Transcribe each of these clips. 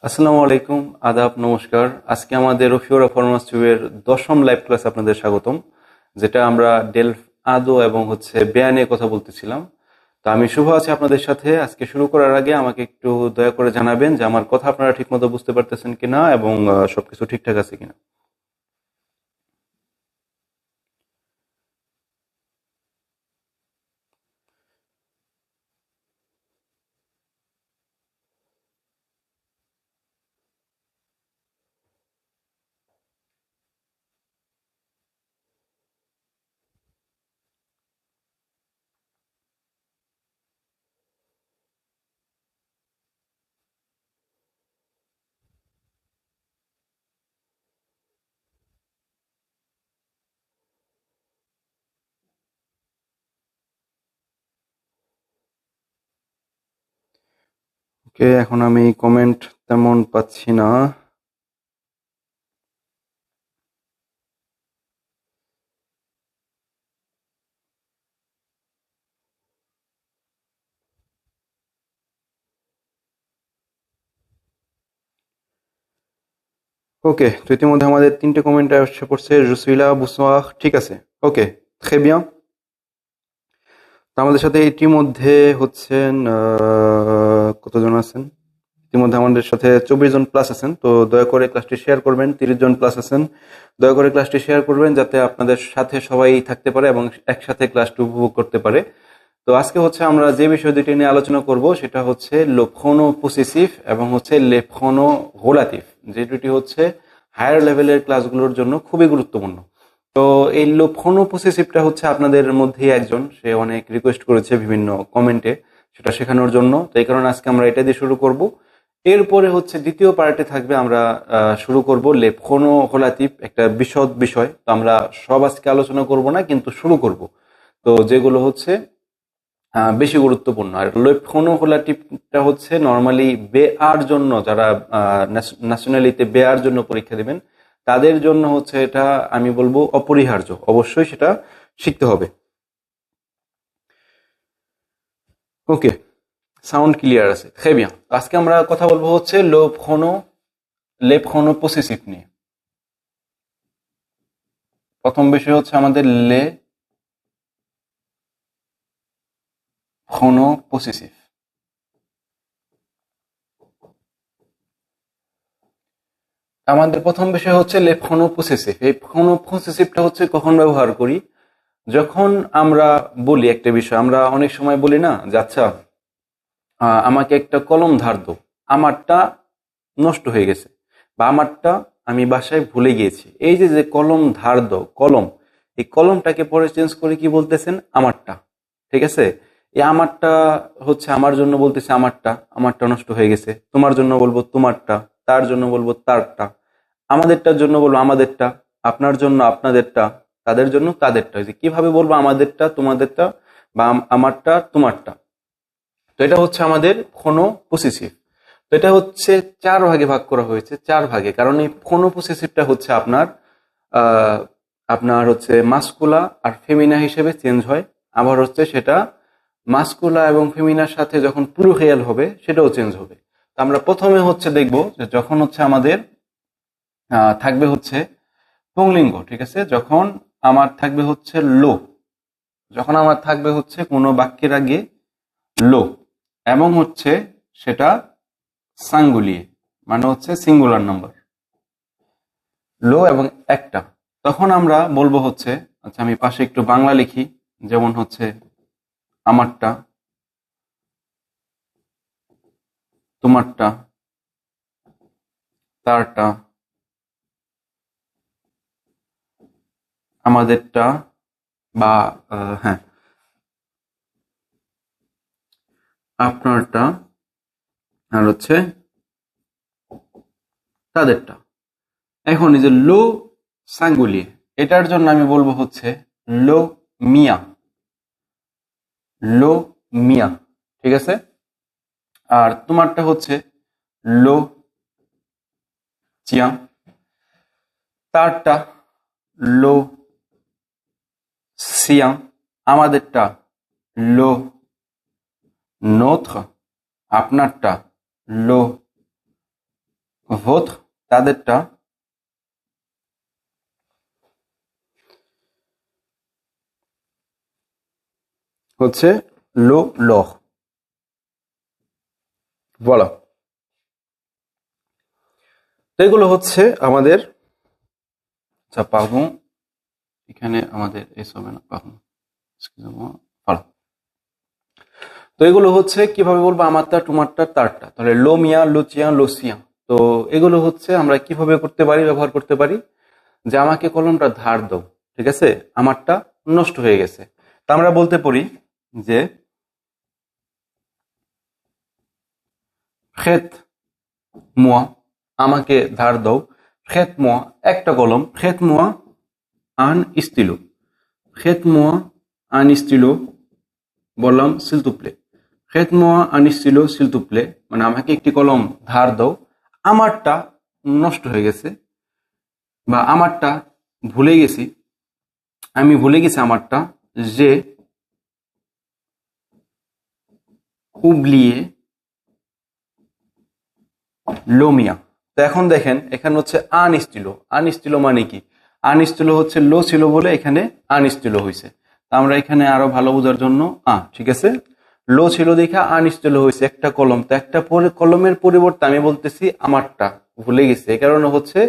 আসসালামু আলাইকুম, আদাব, নমস্কার। আজকে আমাদের রফিউরা ফরমাস টিউবের 10ম লাইভ ক্লাস আপনাদের স্বাগতম, যেটা আমরা ডেলফ আদো এবং বেয়া নিয়ে কথা বলতেছিলাম। তো আমি শুভ আছি আপনাদের সাথে। আজকে শুরু করার আগে আমাকে একটু দয়া করে জানাবেন যে আমার কথা আপনারা ঠিকমতো বুঝতে পারতেছেন কিনা এবং সবকিছু ঠিকঠাক আছে কিনা। ওকে, এখন আমি কমেন্ট তেমন পাচ্ছি না। ওকে, তো ইতিমধ্যে আমাদের 3টে কমেন্ট এসে পড়ছে। রুসিলা বুসওয়াহ, ঠিক আছে। ওকে, très bien। তো আমাদের সাথে ইতিমধ্যে কতজন আছেন? ইতিমধ্যে আমাদের সাথে 24 জন প্লাস আছেন। তো দয়া করে ক্লাসটি শেয়ার করবেন। 30 জন প্লাস আছেন। দয়া করে ক্লাসটি শেয়ার করবেন যাতে আপনাদের সাথে সবাই থাকতে পারে এবং একসাথে ক্লাসটি উপভোগ করতে পারে। তো আজকে আমরা যে বিষয় দুটি নিয়ে আলোচনা করব সেটা হচ্ছে লক্ষণো পসেসিভ এবং লেফখনো গোলাতিভ, যে দুটি হায়ার লেভেলের ক্লাসগুলোর জন্য খুবই গুরুত্বপূর্ণ। তো এই লক্ষণো পসেসিভটা আপনাদের মধ্যেই একজন, সে অনেক রিকোয়েস্ট করেছে বিভিন্ন কমেন্টে সেটা শেখানোর জন্য। তো এই কারণে আজকে আমরা এটা দিয়ে শুরু করব। এরপরে দ্বিতীয় পার্টে থাকবে, আমরা শুরু করব লেফখনো গোলাতিভ, একটা বিশদ বিষয়। তো আমরা সব আজকে আলোচনা করব না, কিন্তু শুরু করব তো যেগুলো বেশি গুরুত্বপূর্ণ। আর লেফখনোকোলাটিভটা নর্মালি বেআর জন্য, যারা ন্যাশনালিতে বেআর জন্য পরীক্ষা দিবেন তাদের জন্য এটা আমি বলবো অপরিহার্য, অবশ্যই সেটা শিখতে হবে। ওকে, সাউন্ড ক্লিয়ার আছে, très bien। আজকে আমরা কথা বলবো লেফখনো পসেসিভ নিয়ে। প্রথম বিষয় আমাদের লেফখনো পসেসিভ। আমাদের প্রথম বিষয় লেফখনো পসেসিভ। এই ফোনো পসেসিভটা কখন ব্যবহার করি? যখন আমরা বলি একটা বিষয়, আমরা অনেক সময় বলি না যে আচ্ছা, আমাকে একটা কলম ধার দাও, আমারটা নষ্ট হয়ে গেছে, বা আমারটা আমি বাসায় ভুলে গিয়েছি। এই যে যে কলম ধার দাও, কলম, এই কলমটাকে পরে চেঞ্জ করে কি বলতেছেন? আমারটা। ঠিক আছে? এই আমারটা আমার জন্য বলতেছে আমারটা, আমারটা নষ্ট হয়ে গেছে। তোমার জন্য বলবো তোমারটা, তার জন্য বলবো তারটা, আমাদেরটার জন্য বলবো আমাদেরটা, আপনার জন্য আপনাদেরটা, তাদের জন্য তাদেরটা। যে কিভাবে বলবো আমাদেরটা তোমাদেরটা বা আমারটা তোমারটা? তো এটা আমাদের ফোনো পসেসিভ। তো এটা চার ভাগে ভাগ করা হয়েছে, চার ভাগে, কারণ এই ফোনো পসেসিভটা আপনার আহ, আপনার মাস্কুলা আর ফেমিনা হিসেবে চেঞ্জ হয়। আবার সেটা মাস্কুলা এবং ফেমিনার সাথে যখন প্লুরাল হবে সেটাও চেঞ্জ হবে। তো আমরা প্রথমে দেখবো যে যখন আমাদের থাকবে পুংলিঙ্গ, ঠিক আছে, যখন আমার থাকবে লো, যখন আমার থাকবে কোনো বাক্যের আগে লো, এবং সেটা সাঙ্গুলিয়ে, মানে সিঙ্গুলার নাম্বার, লো এবং একটা, তখন আমরা বলবো আচ্ছা, আমি পাশে একটু বাংলা লিখি, যেমন আমারটা, তোমারটা, তারটা, আমাদেরটা, বা হ্যাঁ, আপনারটা, আর তাদেরটা। এখন এই যে লো সাঙ্গুলিয়ে, এটার জন্য আমি বলবো লো মিয়া, লো মিয়া, ঠিক আছে। আর তোমারটা লো চিয়া, তারটা লো সিয়া, আমাদেরটা লো নোথ্র, আপনারটা লো votre তাদেরটা হচ্ছে লো leur voilà তো এগুলো হচ্ছে আমাদের আচ্ছা পারবো এখানে আমাদের এস হবে না পারবো voilà তো এগুলো হচ্ছে কিভাবে বলবো আমারটা তোমারটা তারটা তাহলে লো মিয়া লো চিয়া লো সিয়া তো এগুলো হচ্ছে আমরা কিভাবে করতে পারি ব্যবহার করতে পারি যে আমাকে কলমটা ধার দাও ঠিক আছে আমারটা নষ্ট হয়ে গেছে তা আমরা বলতে পারি যে prête moi আমাকে ধার দাও prête moi একটা কলম prête moi un stylo prête moi un stylo বললাম s'il te plaît prête moi un stylo s'il te plaît মানে আমাকে একটি কলম ধার দাও আমারটা নষ্ট হয়ে গেছে বা আমারটা ভুলে গেছি আমি ভুলে গেছি আমারটা যে oublié লো মিয়া তো এখন দেখেন এখানে হচ্ছে আনস্টিলো মানে কি আনস্টিলো হচ্ছে লো ছিল বলে এখানে আনস্টিলো হয়েছে আমরা এখানে আরো ভালো বোঝার জন্য ঠিক আছে লো ছিল দেখা আনস্টিলো হয়েছে একটা কলম তো একটা কলমের পরিবর্তে আমি বলতেছি আমারটা ভুলে গেছে এই কারণে হচ্ছে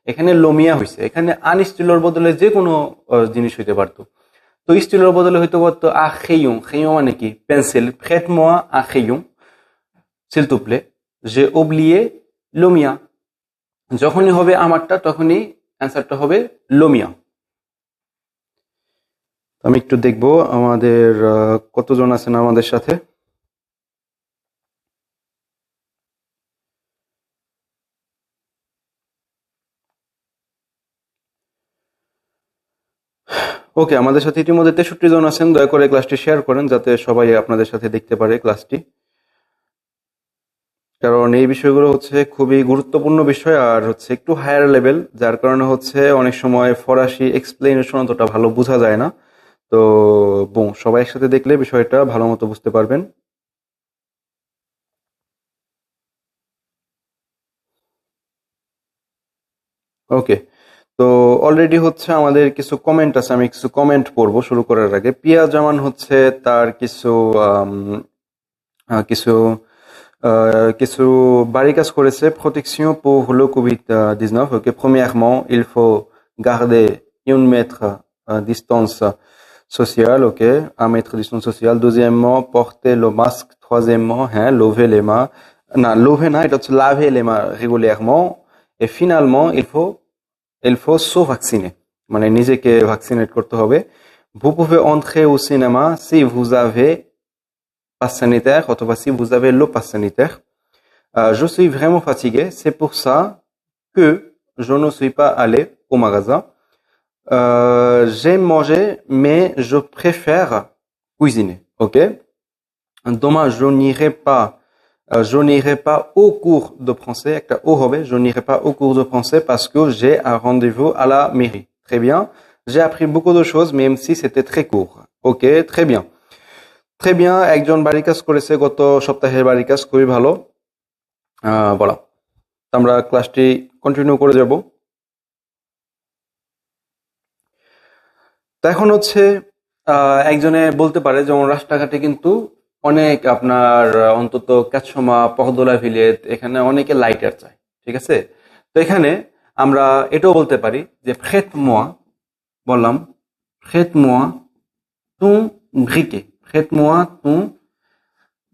এখানে লোমিয়া হয়েছে এখানে আনস্টিলোর বদলে যে কোনো জিনিস হইতে পারতো তো স্টিলোর বদলে হইতে পারতো খেইয়ুং খেইয়ুং মানে কি পেন্সিল ফ্রেট মোয়া খেইয়ুং s'il te plaît j'ai oublié লোমিয়া যখনই হবে আমারটা তখনই অ্যান্সারটা হবে লোমিয়া আমি একটু দেখবো আমাদের কতজন আছেন আমাদের সাথে ওকে আমাদের সাথে ইতিমধ্যে 63 জন আছেন দয়া করে ক্লাসটি শেয়ার করেন যাতে সবাই আপনাদের সাথে দেখতে পারে ক্লাসটি কারণ এই বিষয়গুলো হচ্ছে খুবই গুরুত্বপূর্ণ বিষয় আর হচ্ছে একটু হায়ার লেভেল যার কারণে হচ্ছে অনেক সময় ফরাসি এক্সপ্লেনেশন অতটা ভালো বোঝা যায় না তো সবাই একসাথে দেখলে বিষয়টা ভালো মতো বুঝতে পারবেন ওকে তো অলরেডি হচ্ছে আমাদের কিছু কমেন্ট আছে আমি কিছু কমেন্ট পড়বো শুরু করার আগে পিয়া জামান হচ্ছে তার কিছু কিছু বাড়ি কাজ করেছে protection pour le Covid-19 ok premièrement il faut garder 1 mètre distance sociale ok 1 mètre distance sociale deuxièmement porter le masque troisièmement lever les mains non lever না এটা হচ্ছে laver les mains régulièrement et finalement il faut se vacciner মানে নিজেকে vaccinate করতে হবে vous pouvez entrer au cinéma si vous avez passe sanitaire অথবা si vous avez le passe sanitaire je suis vraiment fatigué c'est pour ça que je ne suis pas allé au magasin j'aime manger mais je préfère cuisiner ok demain je n'irai pas au cours de français একটা ও হবে je n'irai pas au cours de français parce que j'ai un rendez-vous à la mairie très bien j'ai appris beaucoup de choses même si c'était très court ok très bien très bien একজন বাড়ি কাজ করেছে গত সপ্তাহের বাড়ি কাজ খুবই ভালো বলা আমরা ক্লাসটি কন্টিনিউ করে যাব তো এখন হচ্ছে একজনে বলতে পারে যেমন রাস্তাঘাটে কিন্তু অনেক আপনার অন্তত কাছমা পহদোলা ভিলেজ এখানে অনেকে লাইটার চায় ঠিক আছে তো এখানে আমরা এটাও বলতে পারি যে ফ্রেট মোয়া বললাম ফ্রেট মোয়া তুম ব্রিকে ফ্রেট মোয়া তুম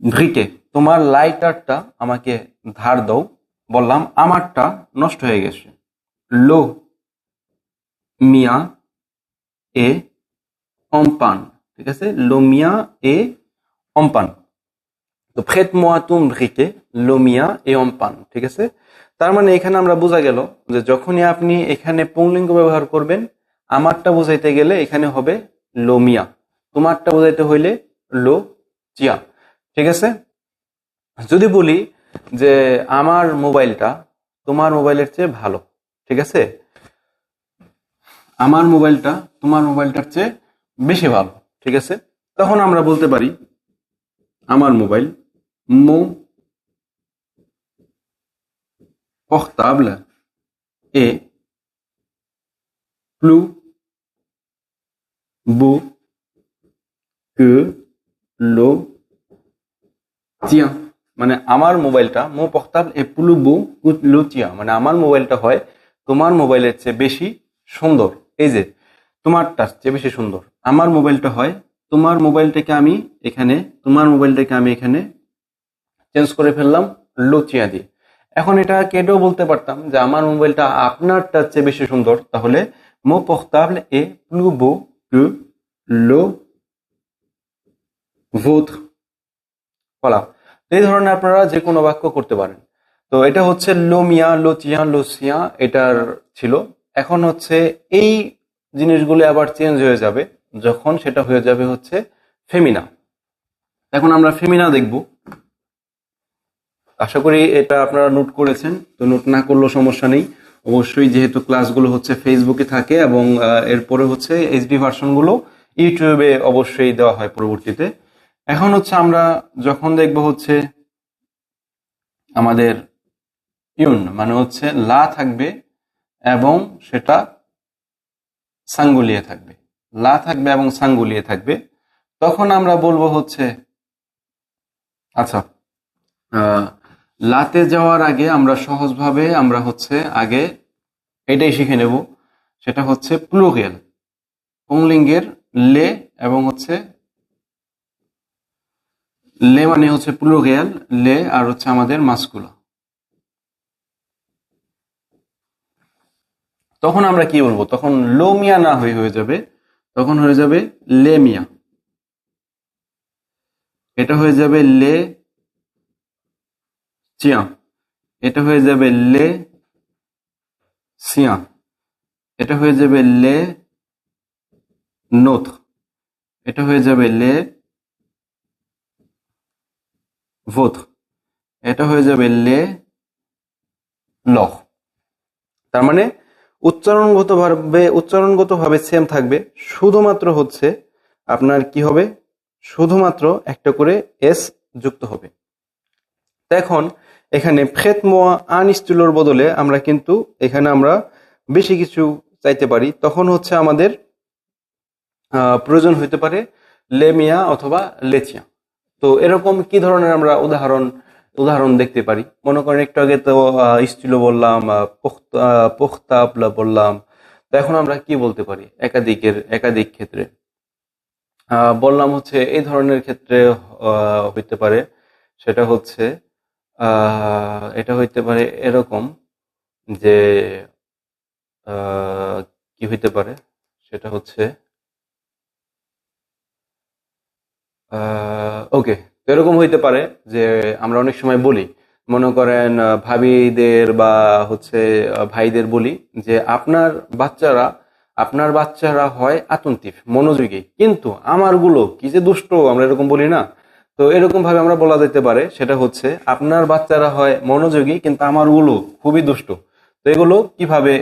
ব্রিকে তোমার লাইটারটা আমাকে ধার দাও বললাম আমারটা নষ্ট হয়ে গেছে লো মিয়া এ অম্পান ঠিক আছে লো মিয়া এ অম্পান তো ফ্রেট মোয়া তুম ব্রিকে লো মিয়া এ অম্পান ঠিক আছে তার মানে এখানে আমরা বোঝা গেল যে যখনই আপনি এখানে পুংলিঙ্গ ব্যবহার করবেন আমারটা বোঝাইতে গেলে এখানে হবে লো মিয়া তোমারটা বোঝাইতে হইলে লো চিয়া ঠিক আছে যদি বলি যে আমার মোবাইলটা তোমার মোবাইলের চেয়ে ভালো ঠিক আছে আমার মোবাইলটা তোমার মোবাইলটার চেয়ে বেশি ভালো ঠিক আছে তখন আমরা বলতে পারি আমার mobile portable est plus beau que le tien। মানে আমার মোবাইলটা মো পোর্টাবল এ প্লু বু লো তিয়া, মানে আমার মোবাইলটা হয় তোমার মোবাইলের চেয়ে বেশি সুন্দর। এই যে তোমারটার চেয়ে বেশি সুন্দর, আমার মোবাইলটা হয় তোমার মোবাইলটাকে আমি এখানে চেঞ্জ করে ফেললাম লোচিয়া দিয়ে। এখন এটা কেটেও বলতে পারতাম যে আমার মোবাইলটা আপনারটার চেয়ে বেশি সুন্দর, তাহলে মো পোর্টাবল এ প্লু বো que le vôtre। বলা, এই ধরনের আপনারা যে কোনো বাক্য করতে পারেন। তো এটা হচ্ছে লো মিয়া, লো চিয়া, লো সিয়া, এটার ছিল। এখন হচ্ছে এই জিনিসগুলো আবার চেঞ্জ হয়ে যাবে যখন সেটা হয়ে যাবে হচ্ছে ফেমিনা। এখন আমরা ফেমিনা দেখব। আশা করি এটা আপনারা নোট করেছেন, তো নোট না করলেও সমস্যা নেই। অবশ্যই যেহেতু ক্লাসগুলো হচ্ছে ফেসবুকে থাকে এবং এরপরে হচ্ছে এইচডি ভার্সনগুলো ইউটিউবে অবশ্যই দেওয়া হয় পরবর্তীতে। এখন হচ্ছে আমরা যখন দেখব হচ্ছে আমাদের ইউন মানে হচ্ছে লা থাকবে এবং সেটা সাঙ্গুলিয়ে থাকবে, লা থাকবে এবং সাঙ্গুলিয়ে থাকবে, তখন আমরা বলবো হচ্ছে আচ্ছা লাতে যাওয়ার আগে আমরা সহজভাবে আমরা হচ্ছে আগে এটাই শিখে নেব, সেটা হচ্ছে প্লুরিয়াল পুংলিঙ্গের লে, এবং হচ্ছে লে মানে হচ্ছে প্লুরিয়াল লে, আর হচ্ছে আমাদের মাস্কুলা। তখন আমরা কি বলবো, তখন লো মিয়া না হয়ে যাবে, তখন হয়ে যাবে লে মিয়া। এটা হয়ে যাবে লে চিয়া, এটা হয়ে যাবে লে সিয়া, এটা হয়ে যাবে লে নোথ, এটা হয়ে যাবে লে ভোথ, এটা হয়ে যাবে লে লহ। তার মানে উচ্চারণগতভাবে সেম থাকবে, শুধুমাত্র হচ্ছে আপনার কি হবে, শুধুমাত্র একটা করে এস যুক্ত হবে। এখন এখানে ফ্রেত মোয়া আনস্টিলোর বদলে আমরা কিন্তু এখানে আমরা বেশি কিছু চাইতে পারি, তখন হচ্ছে আমাদের প্রয়োজন হইতে পারে লেমিয়া অথবা লেচিয়া। তো এরকম কি ধরনের আমরা উদাহরণ দেখতে পারি? মনে করেন একটু আগে তো স্টিলো বললাম, পোখতাবলা বললাম, তো এখন আমরা কি বলতে পারি একাধিক ক্ষেত্রে? বললাম হচ্ছে এই ধরনের ক্ষেত্রে হইতে পারে, সেটা হচ্ছে এটা হইতে পারে এরকম যে কি হইতে পারে, সেটা হচ্ছে ওকে, তো এরকম হইতে পারে যে আমরা অনেক সময় বলি, মনে করেন ভাবিদের বা হচ্ছে ভাইদের বলি যে আপনার বাচ্চারা হয় আতন্তিফ মনোযোগী, কিন্তু আমারগুলো কি যে দুষ্ট, আমরা এরকম বলি না? তো এরকম ভাবে আমরা বলা যেতে পারে, সেটা হচ্ছে আপনার বাচ্চারা হয় মনোযোগী কিন্তু আমারগুলো খুবই দুষ্ট। তো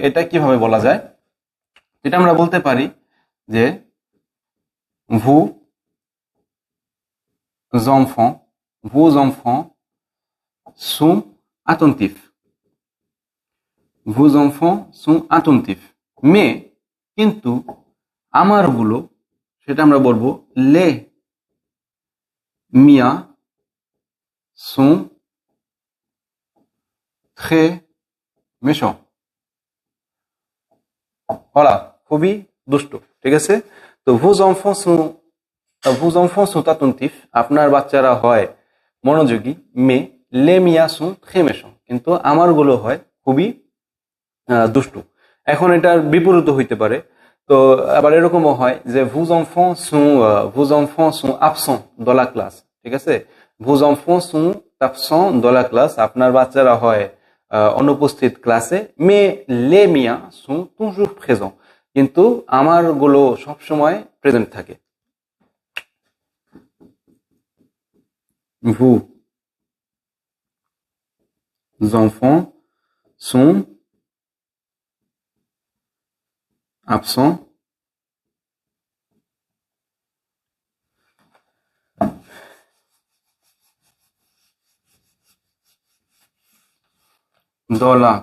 এটা কিভাবে বলা যায়? এটা আমরা বলতে পারি যে ভু vos enfants sont attentifs. Vos enfants sont attentifs. Mais কিন্তু আমারগুলো, সেটা আমরা বলবো les miens sont très méchants. voilà, খুবই দুষ্ট। ঠিক আছে? তো vos enfants sont attentifs, আপনার বাচ্চারা হয় মনোযোগী, mais les miens sont très méchants, কিন্তু আমারগুলো হয় খুবই দুষ্টু। এখন এটার বিপরীত হইতে পারে। তো আবার এরকমও হয় যে vos enfants sont absents dans la classe। ঠিক আছে? vos enfants sont absents dans la classe, আপনার বাচ্চারা হয় অনুপস্থিত ক্লাসে, mais les miens sont toujours présents, কিন্তু আমারগুলো সবসময় প্রেজেন্ট থাকে। Vos enfants sont absents dans la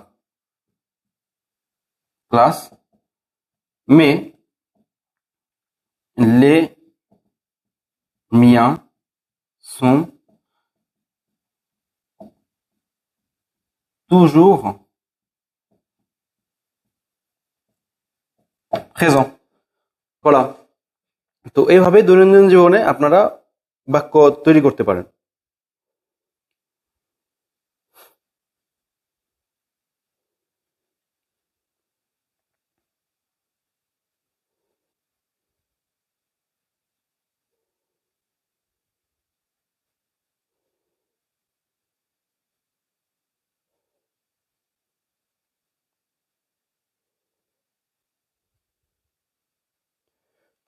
classe, mais les miens sont toujours présents. voilà, তো এইভাবে দৈনন্দিন জীবনে আপনারা বাক্য তৈরি করতে পারেন।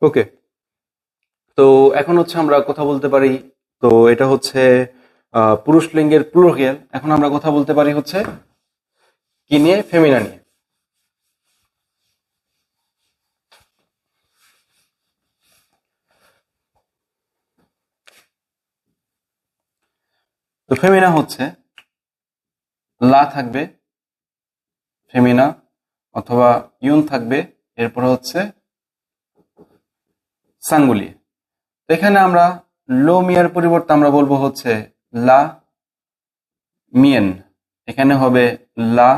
ওকে, তো এখন হচ্ছে আমরা কথা বলতে পারি, তো এটা হচ্ছে পুরুষ লিঙ্গের প্লুরাল। এখন আমরা কথা বলতে পারি হচ্ছে কি নিয়ে, ফেমিনা নিয়ে। তো ফেমিনা হচ্ছে লা থাকবে, ফেমিনা অথবা ইউন থাকবে, এরপর হচ্ছে সাঙ্গুলিয়ে। তো এখানে আমরা লো মিয়ার পরিবর্তে আমরা বলবো হচ্ছে লা মিয়েন, এখানে হবে লা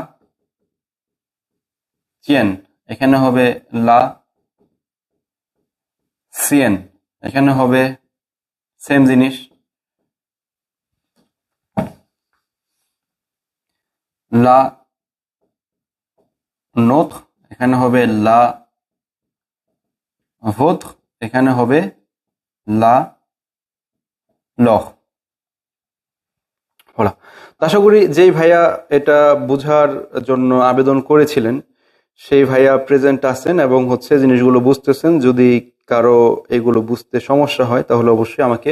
চিয়েন, এখানে হবে লা সিয়েন, এখানে হবে সেম জিনিস লা নোথ, এখানে হবে লা ভোথ, এখানে হবে লা লহ। voilà, তো আশা করি যেই ভাইয়া এটা বোঝার জন্য আবেদন করেছিলেন সেই ভাইয়া প্রেজেন্ট আছেন এবং হচ্ছে জিনিসগুলো বুঝতেছেন। যদি কারো এগুলো বুঝতে সমস্যা হয় তাহলে অবশ্যই আমাকে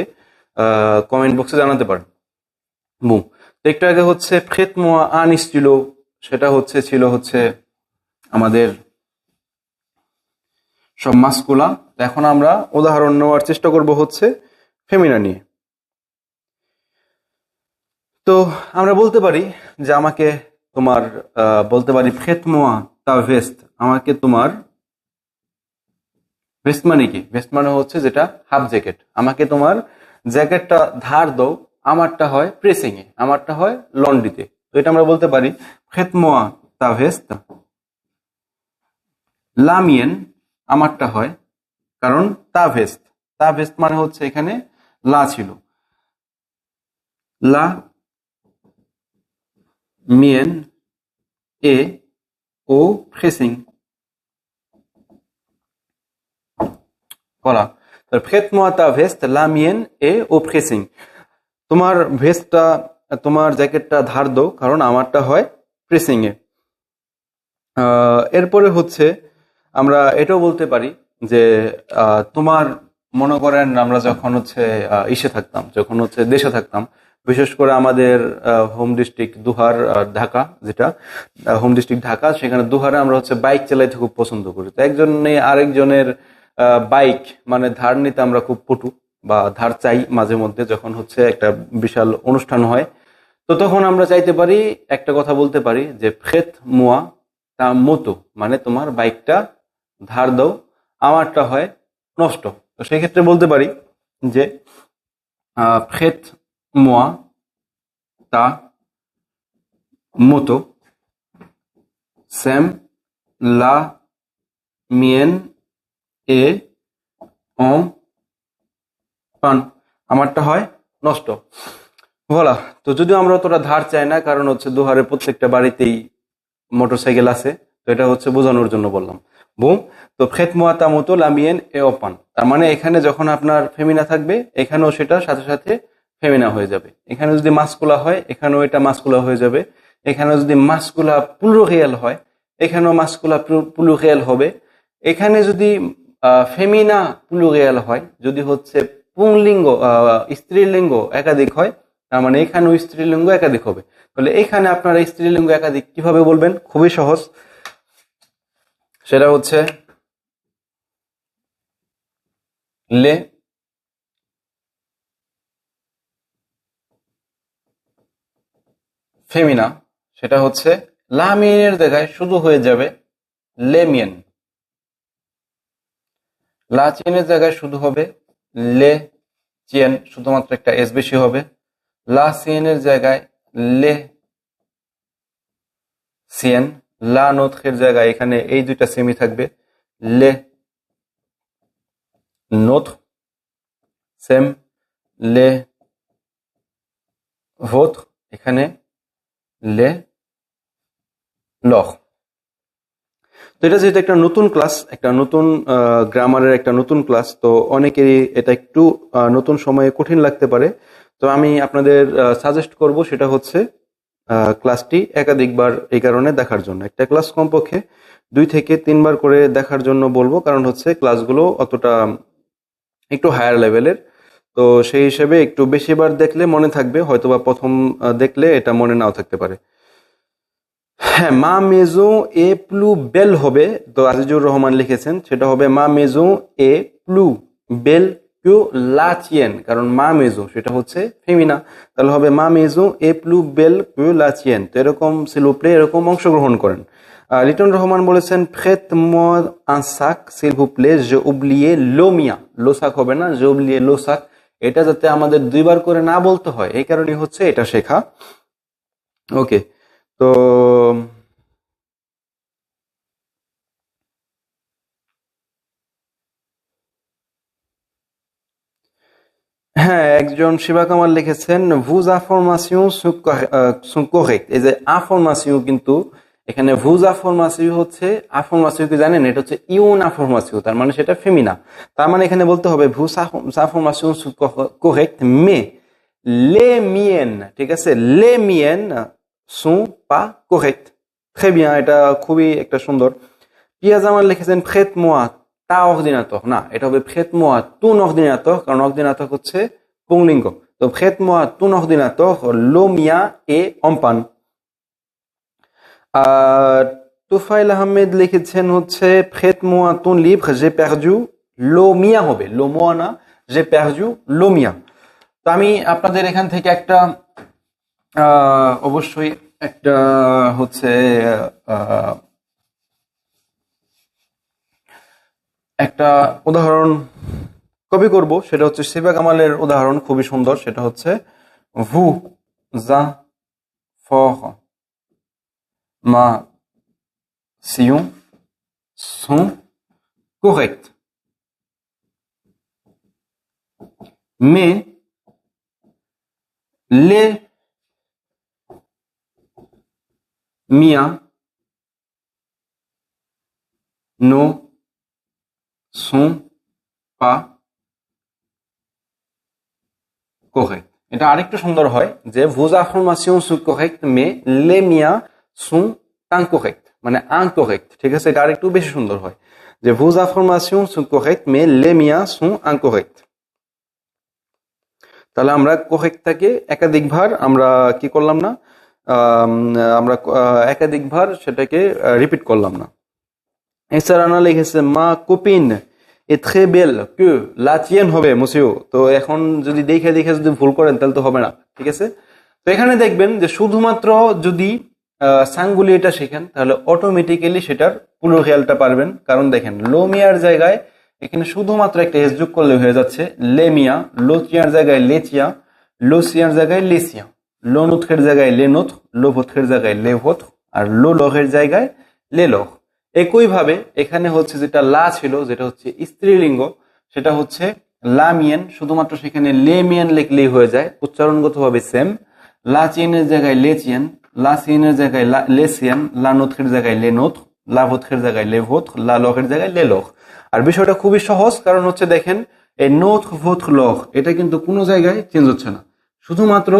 কমেন্ট বক্সে জানাতে পারেন। বুম, তো একটু আগে হচ্ছে ফ্রেত মোয়া আনিস সেটা ছিল হচ্ছে আমাদের সব মাস্কুলা। এখন আমরা উদাহরণ নেওয়ার চেষ্টা করব হচ্ছে ফেমিনা নিয়ে। তো আমরা বলতে পারি যে আমাকে তোমার বলতে পারি ফেত মোয়া তা ভেস্ট, আমাকে তোমার ভেস্ট মানে কি? ভেস্ট মানে হচ্ছে যেটা হাফ জ্যাকেট। আমাকে তোমার জ্যাকেটটা ধার দাও, আমারটা হয় প্রেসিং এ, আমারটা হয় লন্ড্রিতে। তো এটা আমরা বলতে পারি ফেত মোয়া তা ভেস্ট লামিয়েন, আমারটা হয়, কারণ তা ভেস্ট, তা ভেস্ট মানে হচ্ছে এখানে লা ছিল, লা মিয়েন এ ও pressing. voilà, prête-moi ta veste, la mienne est au pressing। তোমার ভেস্টটা, তোমার জ্যাকেটটা ধার দাও, কারণ আমারটা হয় প্রেসিং এ। এরপরে হচ্ছে আমরা এটাও বলতে পারি যে তোমার, মনে করেন আমরা যখন হচ্ছে ইসে থাকতাম, যখন হচ্ছে দেশে থাকতাম, বিশেষ করে আমাদের হোম ডিস্ট্রিক্ট দুহার, ঢাকা, যেটা হোম ডিস্ট্রিক্ট ঢাকা, সেখানে দুহারে আমরা হচ্ছে বাইক চালাইতে খুব পছন্দ করি। তো একজন আরেকজনের বাইক মানে ধার নিতে আমরা খুব পটু, বা ধার চাই মাঝে মধ্যে, যখন হচ্ছে একটা বিশাল অনুষ্ঠান হয়। তো তখন আমরা চাইতে পারি, একটা কথা বলতে পারি যে ফেত মুয়া তা মতো, মানে তোমার বাইকটা ধার দাও, আমারটা হয় নষ্ট। তো সেই ক্ষেত্রে বলতে পারি যে ফেত মুয়া তা মতো স্যাম লা মিয়েন এ অম পান, আমারটা হয় নষ্ট। বলা, তো যদিও আমরা অতটা ধার চাই না, কারণ হচ্ছে দুহারে প্রত্যেকটা বাড়িতেই মোটরসাইকেল আছে, তো এটা হচ্ছে বোঝানোর জন্য বললাম। বুম, তো খেত মোয়াতা মতো লামিয়েন এ অপান, তার মানে এখানে যখন আপনার ফেমিনা থাকবে এখানেও সেটা সাথে সাথে ফেমিনা হয়ে যাবে। এখানে যদি মাস্কুলা হয় এখানেও এটা মাস্কুলা হয়ে যাবে। এখানে যদি মাস্কুলা প্লুরিয়াল হয় এখানেও মাস্কুলা প্লুরিয়াল হবে। এখানে যদি ফেমিনা প্লুরিয়াল হয়, যদি হচ্ছে পুংলিঙ্গ স্ত্রীলিঙ্গ একাধিক হয়, তার মানে এখানেও স্ত্রীলিঙ্গ একাধিক হবে। তাহলে এখানে আপনারা স্ত্রীলিঙ্গ একাধিক কিভাবে বলবেন? খুবই সহজ, সেটা হচ্ছে লে ফেমিনা, সেটা হচ্ছে লামিয়েনের জায়গায় শুধু হয়ে যাবে লেমিয়েন, লা চিয়েনের জায়গায় শুধু হবে লে চিয়েন, শুধুমাত্র একটা এস বেশি হবে। লা সিয়েনের জায়গায় লে সিয়েন, লা নোথের জায়গায় এখানে এই দুইটা সেমি থাকবে, লে নোথ সেম, লে ভোথ এখানে লে লহ। তো এটা যেহেতু একটা নতুন ক্লাস, একটা নতুন গ্রামারের একটা নতুন ক্লাস, তো অনেকেরই এটা একটু নতুন সময়ে কঠিন লাগতে পারে। তো আমি আপনাদের সাজেস্ট করব সেটা হচ্ছে ক্লাসটি একাধিকবার এই কারণে দেখার জন্য, একটা ক্লাস কমপক্ষে 2 থেকে 3 বার করে দেখার জন্য বলবো, কারণ হচ্ছে ক্লাসগুলো অতটা একটু হায়ার লেভেলের। তো সেই হিসেবে একটু বেশিবার দেখলে মনে থাকবে, হয়তোবা প্রথম দেখলে এটা মনে নাও থাকতে পারে। হ্যাঁ, মা মেজো এ প্লু বেল হবে, তো আজিজুর রহমান লিখেছেন সেটা হবে মা মেজো এ প্লু বেল কিউ লা চিয়েন, কারণ মা মেজো সেটা হচ্ছে ফেমিনা, তাহলে হবে মা মেজো এ প্লু বেল কিউ লা চিয়েন। তো এরকম সিলুপ্লে এরকম অংশগ্রহণ করেন। লিটন রহমান বলেছেন ফ্রেত moi un sac s'il vous plaît, j'ai oublié le mien, লো সাক হবে না, j'ai oublié লো সাক, এটা যাতে আমাদের 2 বার করে না বলতে হয় এই কারণে হচ্ছে এটা শেখা। ওকে, তো হ্যাঁ, একজন শিবা কামাল লিখেছেন ভুজ আফরমাসিও সুকোরেক্ট। এই যে আফরমাসিও, কিন্তু এখানে ভুজ আফরমাসিও হচ্ছে, আফরমাসিও কি জানেন, এটা হচ্ছে ইউন আফরমাসিও, তার মানে সেটা ফেমিনা। তার মানে এখানে বলতে হবে ভুজ আফরমাসিও সুকোরেক্ট মে লে মিয়েন, ঠিক আছে, লে মিয়েন সু পা কোরেক্ট। très bien, এটা খুবই একটা সুন্দর। পিয়া জামান লিখেছেন ফ্রেট মোয়া তা অর্ডিনাটর, না এটা হবে ফ্রেট মোয়া তুন অর্ডিনাটর, কারণ অর্ডিনাটর হচ্ছে পুংলিঙ্গ। তো ফ্রেট মোয়া তুন অর্ডিনাটর লো মিয়া এ অম্পান। আর তুফাইল আহমেদ লিখেছেন হচ্ছে ফ্রেট মোয়া তুন লিভ্রে জে পেরজু লো মিয়া, হবে লো মোয়া না, জে পেরজু লো মিয়া। তো আমি আপনাদের এখান থেকে একটা অবশ্যই একটা হচ্ছে আহ, একটা উদাহরণ কপি করব, সেটা হচ্ছে শিবা কামালের উদাহরণ, খুবই সুন্দর। সেটা হচ্ছে vous informations sont correctes, mais les miens ne sont pas corrects। এটা আরেকটু সুন্দর হয় যে vos informations sont correctes mais les miens sont incorrects, মানে incorrect, ঠিক আছে, এটা আরেকটু বেশি সুন্দর হয় যে vos informations sont correctes mais les miens sont incorrects। তাহলে আমরা কোরেক্টটাকে একাধিকবার আমরা কি করলাম না, আমরা একাধিকবার সেটাকে রিপিট করলাম না। এছাড়া লিখেছে মা কোপিন এ très belle que la tienne হবে মুসিও। তো এখন যদি দেখে দেখে যদি ভুল করেন তাহলে তো হবে না, ঠিক আছে। তো এখানে দেখবেন যে শুধুমাত্র যদি সাঙ্গুলিটা শেখেন তাহলে অটোমেটিক্যালি সেটার প্লুরালটা পারবেন, কারণ দেখেন লোমিয়ার জায়গায় এখানে শুধুমাত্র একটা এস যোগ করলে হয়ে যাচ্ছে লেমিয়া, লোচিয়ার জায়গায় লেচিয়া, লোসিয়ার জায়গায় লেসিয়া, লো নুথের জায়গায় লেনোথ, লো ভোথের জায়গায় লেভোথ, আর লো লহের জায়গায় লেলহ। একইভাবে এখানে হচ্ছে যেটা লা ছিল, যেটা হচ্ছে স্ত্রীলিঙ্গ, সেটা হচ্ছে লামিয়েন, শুধুমাত্র সেখানে লেমিয়েন লিখলেই হয়ে যায়, উচ্চারণগতভাবে সেম। লা চিয়েনের জায়গায় লেচিয়েন, লা সিয়েনের জায়গায় লেসিয়ান, লা নোথের জায়গায় লেনোথ, লা ভোথের জায়গায় লেভোথ, লা লহের জায়গায় লেলহ। আর বিষয়টা খুবই সহজ, কারণ হচ্ছে দেখেন এই নোথ ভোথ লহ এটা কিন্তু কোনো জায়গায় চেঞ্জ হচ্ছে না, শুধুমাত্র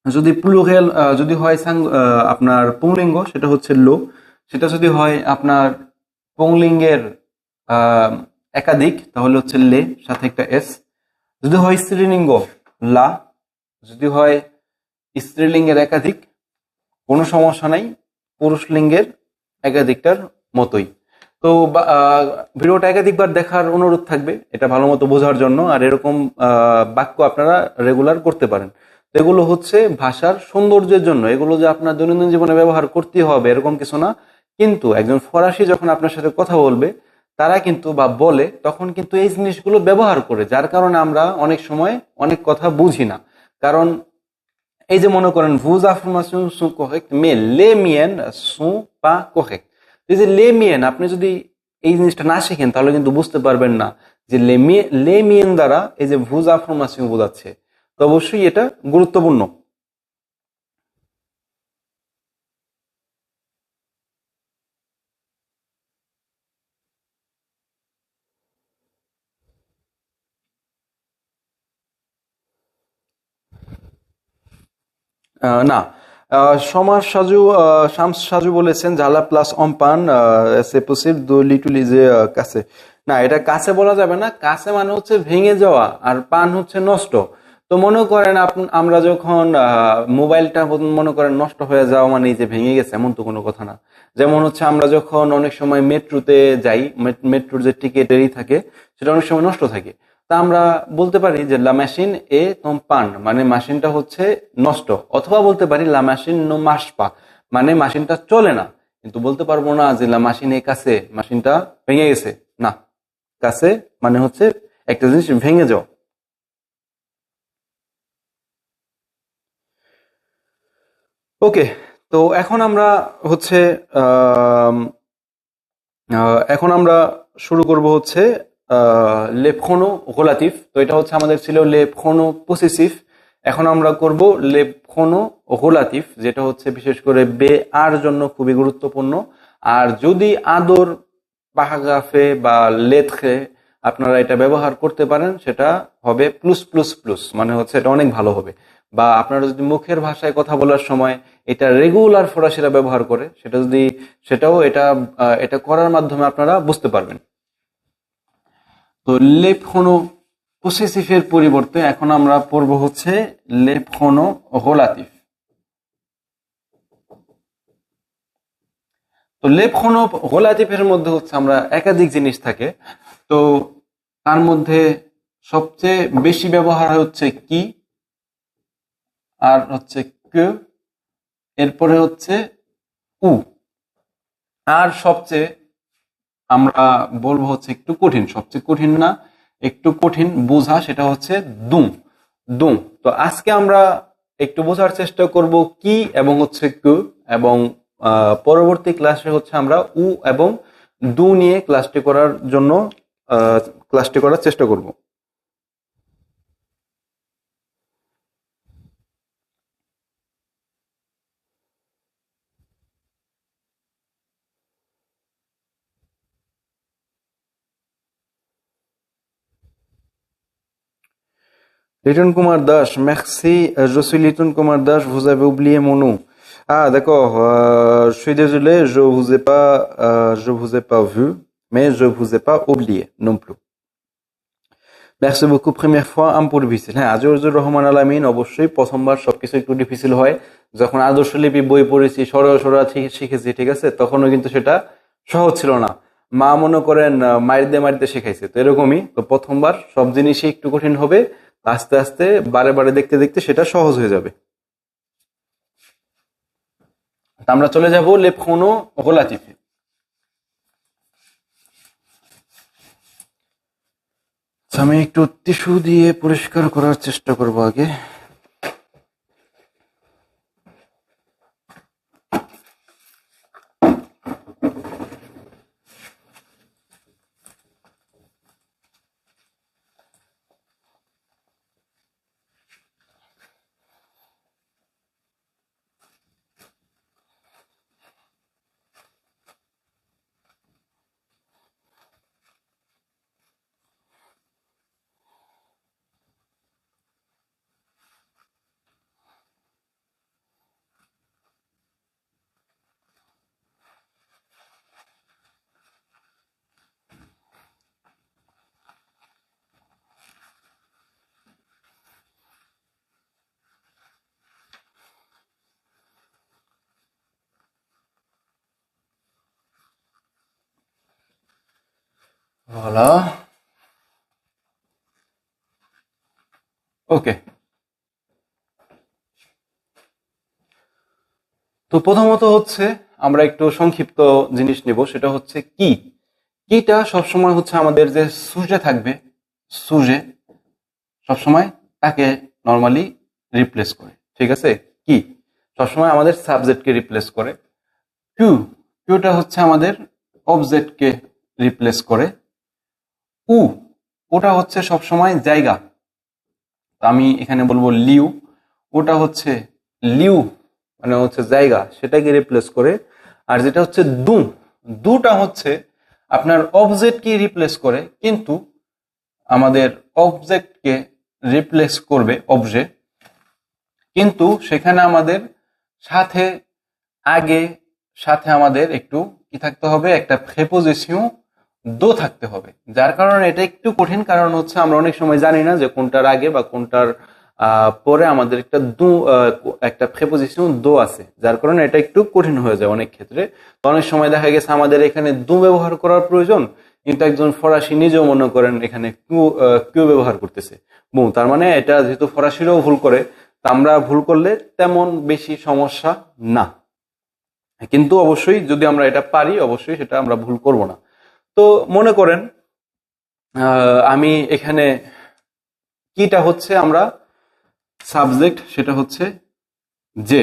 যদি প্লুরাল যদি হয় আপনার পুংলিঙ্গ সেটা হচ্ছে লো, সেটা যদি হয় আপনার পুংলিঙ্গের একাধিক তাহলে হচ্ছে লে সাথে একটা এস, যদি হয় স্ত্রীলিঙ্গ লা, যদি হয় স্ত্রীলিঙ্গের একাধিক কোনো সমস্যা নাই, পুরুষ লিঙ্গের একাধিকটার মতোই। তো ভিডিওটা একাধিকবার দেখার অনুরোধ থাকবে এটা ভালো মতো বোঝার জন্য, আর এরকম বাক্য আপনারা রেগুলার করতে পারেন। তো এগুলো হচ্ছে ভাষার সৌন্দর্যের জন্য, এগুলো যে আপনার দৈনন্দিন জীবনে ব্যবহার করতে হবে এরকম কিছু না। কিন্তু একজন ফরাসি যখন আপনার সাথে কথা বলবে, তারা কিন্তু বা বলে তখন কিন্তু এই জিনিসগুলো ব্যবহার করে, যার কারণে আমরা অনেক সময় অনেক কথা বুঝি না। কারণ এই যে মনে করেন vos affirmations sont correctes mais les miennes sont pas correctes। এই যে les miennes আপনি যদি এই জিনিসটা না শিখেন তাহলে কিন্তু বুঝতে পারবেন না যে les miennes দ্বারা এই যে vos affirmations বোঝাচ্ছে। তো অবশ্যই এটা গুরুত্বপূর্ণ। না, সমাজ সাজু শামস সাজু বলেছেন ঝালা প্লাস অম্পান সে পসিবল দো লিটুলিজে কাছে। না, এটা কাছে বলা যাবে না। কাছে মানে হচ্ছে ভেঙে যাওয়া, আর পান হচ্ছে নষ্ট। তো মনে করেন আমরা যখন মোবাইলটা মনে করেন নষ্ট হয়ে যাওয়া মানে যে ভেঙে গেছে এমন তো কোনো কথা না। যেমন হচ্ছে আমরা যখন অনেক সময় মেট্রোতে যাই, মেট্রোর যে টিকিটেরই থাকে সেটা অনেক সময় নষ্ট থাকে। তা আমরা বলতে পারি যে লা মেশিন এ তোম পান, মানে মেশিনটা হচ্ছে নষ্ট। অথবা বলতে পারি লা মেশিন নো মাস পা, মানে মেশিনটা চলে না। কিন্তু বলতে পারবো না যে লা মেশিন এ কাছে, মেশিনটা ভেঙে গেছে। না, কাছে মানে হচ্ছে একটা জিনিস ভেঙে যাও। ওকে, তো এখন আমরা হচ্ছে আম, এখন আমরা শুরু করব হচ্ছে লেপখনো গোলাতিফ। তো এটা হচ্ছে আমাদের ছিল লেপখনো পসেসিভ। এখন আমরা করব লেপখনো গোলাতিফ, যেটা হচ্ছে বিশেষ করে বে আর জন্য খুবই গুরুত্বপূর্ণ। আর যদি আদর পারাগ্রাফে বা লেট্রে আপনারা এটা ব্যবহার করতে পারেন, সেটা হবে প্লুস প্লুস প্লুস, মানে হচ্ছে এটা অনেক ভালো হবে। বা আপনারা যদি মুখের ভাষায় কথা বলার সময় এটা রেগুলার ফরাসিরা ব্যবহার করে, সেটা যদি সেটাও এটা এটা করার মাধ্যমে আপনারা বুঝতে পারবেন। তো লেপ হনো পসেসিভের পরিবর্তে এখন আমরা পড়বো হচ্ছে লেপ হনো হোলাতিভ। তো লেপ হনো হোলাতিভের মধ্যে হচ্ছে আমরা একাধিক জিনিস থাকে। তো তার মধ্যে সবচেয়ে বেশি ব্যবহার হচ্ছে কি, আর হচ্ছে কে, এরপরে হচ্ছে উ, আর সবচেয়ে আমরা বলবো হচ্ছে একটু কঠিন, সবচেয়ে কঠিন না, একটু কঠিন বোঝা, সেটা হচ্ছে দুম। দুম। তো আজকে আমরা একটু বোঝার চেষ্টা করব কি এবং হচ্ছে কু, এবং পরবর্তী ক্লাসে হচ্ছে আমরা উ এবং দু নিয়ে ক্লাসটি করার জন্য আহ, ক্লাসটি করার চেষ্টা করব। Liton Kumar Dash, merci. Je suis Liton Kumar Dash. Vous avez oublié mon nom. Ah, d'accord. Je suis désolé, je vous ai pas vu, mais je vous ai pas oublié non plus. Merci beaucoup. Première fois, un peu difficile. হ্যাঁ, আজিজুর রহমান আলামিন, অবশ্যই প্রথমবার সবকিছু একটু difficile হয়। যখন আদর্শ লিপি বই পড়েছি, সরল শিখেছি, ঠিক আছে, তখনও কিন্তু সেটা সহজ ছিল না। মা মনে করেন মাইরতে মাইরতে শেখাইছে, তো এরকমই। তো প্রথমবার সব জিনিসই একটু কঠিন হবে, আস্তে আস্তে বারে বারে দেখতে দেখতে সেটা সহজ হয়ে যাবে। তা আমরা চলে যাব লেপখনো গোলাতিফে। আচ্ছা, আমি একটু টিস্যু দিয়ে পরিষ্কার করার চেষ্টা করব আগে। Voilà. Ok. তো প্রথমত হচ্ছে আমরা একটু সংক্ষিপ্ত জিনিস নেব, সেটা হচ্ছে কি। কিটা সবসময় হচ্ছে আমাদের যে সুজে থাকবে, সুজে সবসময় তাকে নর্মালি রিপ্লেস করে, ঠিক আছে। কি সবসময় আমাদের সাবজেক্টকে রিপ্লেস করে। কিউ, কিউটা হচ্ছে আমাদের অবজেক্টকে রিপ্লেস করে। উ, ওটা হচ্ছে সবসময় জায়গা, তো আমি এখানে বলবো লিউ, ওটা হচ্ছে লিউ মানে হচ্ছে জায়গা, সেটাকে রিপ্লেস করে। আর যেটা হচ্ছে দু, দুটা হচ্ছে আপনার অবজেক্টকে রিপ্লেস করে, কিন্তু আমাদের অবজেক্টকে রিপ্লেস করবে অবজেক্ট, কিন্তু সেখানে আমাদের সাথে আগে সাথে আমাদের একটু কি থাকতে হবে, একটা প্রেপোজিশন দো থাকতে হবে। যার কারণে এটা একটু কঠিন, কারণ হচ্ছে আমরা অনেক সময় জানি না যে কোনটার আগে বা কোনটার পরে আমাদের একটা দু একটা প্রেপোজিশন দো আছে, যার কারণে এটা একটু কঠিন হয়ে যায় অনেক ক্ষেত্রে। তো অনেক সময় দেখা গেছে আমাদের এখানে দু ব্যবহার করার প্রয়োজন, কিন্তু একজন ফরাসি নিজেও মনে করেন এখানে কিউ কিউ ব্যবহার করতেছে। তার মানে এটা যেহেতু ফরাসিরাও ভুল করে, তা আমরা ভুল করলে তেমন বেশি সমস্যা না, কিন্তু অবশ্যই যদি আমরা এটা পারি অবশ্যই সেটা আমরা ভুল করব না। তো মনে করেন আমি এখানে কিটা হচ্ছে আমরা সাবজেক্ট, সেটা হচ্ছে যে,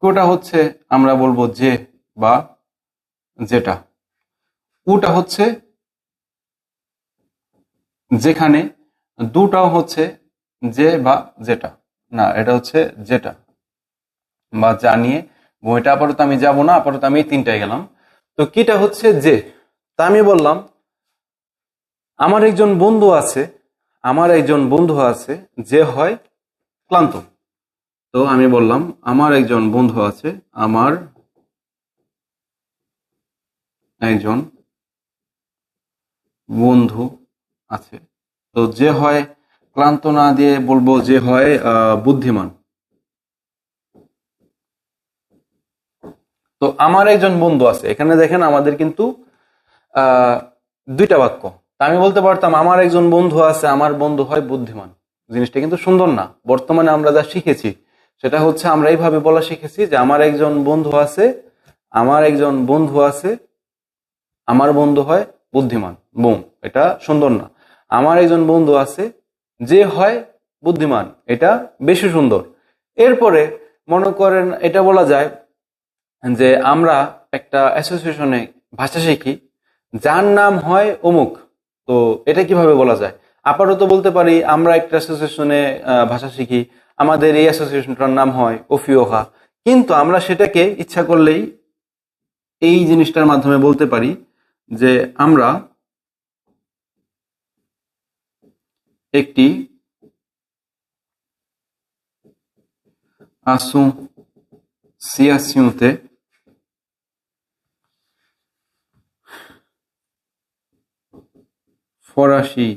কোটা হচ্ছে আমরা বলবো যে বা যেটা, উটা হচ্ছে যেখানে, দুটাও হচ্ছে যে বা যেটা, না এটা হচ্ছে যেটা বা জানিয়ে। বইটা আপাতত আমি যাব না, আপাতত আমি এই তিনটায় গেলাম। তো কিটা হচ্ছে যে, তা আমি বললাম আমার একজন বন্ধু আছে, আমার একজন বন্ধু আছে যে হয় ক্লান্ত। তো আমি বললাম আমার একজন বন্ধু আছে, আমার একজন বন্ধু আছে। তো যে হয় ক্লান্ত না দিয়ে বলবো যে হয় বুদ্ধিমান। তো আমার একজন বন্ধু আছে, এখানে দেখেন আমাদের কিন্তু আহ দুইটা বাক্য। তা আমি বলতে পারতাম আমার একজন বন্ধু আছে, আমার বন্ধু হয় বুদ্ধিমান। জিনিসটা কিন্তু সুন্দর না। বর্তমানে আমরা যা শিখেছি সেটা হচ্ছে আমরা এইভাবে বলা শিখেছি যে আমার একজন বন্ধু আছে, আমার একজন বন্ধু আছে, আমার বন্ধু হয় বুদ্ধিমান। বুম, এটা সুন্দর না। আমার একজন বন্ধু আছে যে হয় বুদ্ধিমান, এটা বেশি সুন্দর। এরপরে মনে করেন এটা বলা যায় যে আমরা একটা অ্যাসোসিয়েশনে ভাষা শিখি, যার নাম হয় অমুক। তো এটা কিভাবে বলা যায়? আপাতত বলতে পারি আমরা একটা অ্যাসোসিয়েশনে ভাষা শিখি, আমাদের এই অ্যাসোসিয়েশনটার নাম হয় ওফিওহা। কিন্তু আমরা সেটাকে ইচ্ছা করলেই এই জিনিসটার মাধ্যমে বলতে পারি যে আমরা একটি আসোসিয়েশনতে ফরাসি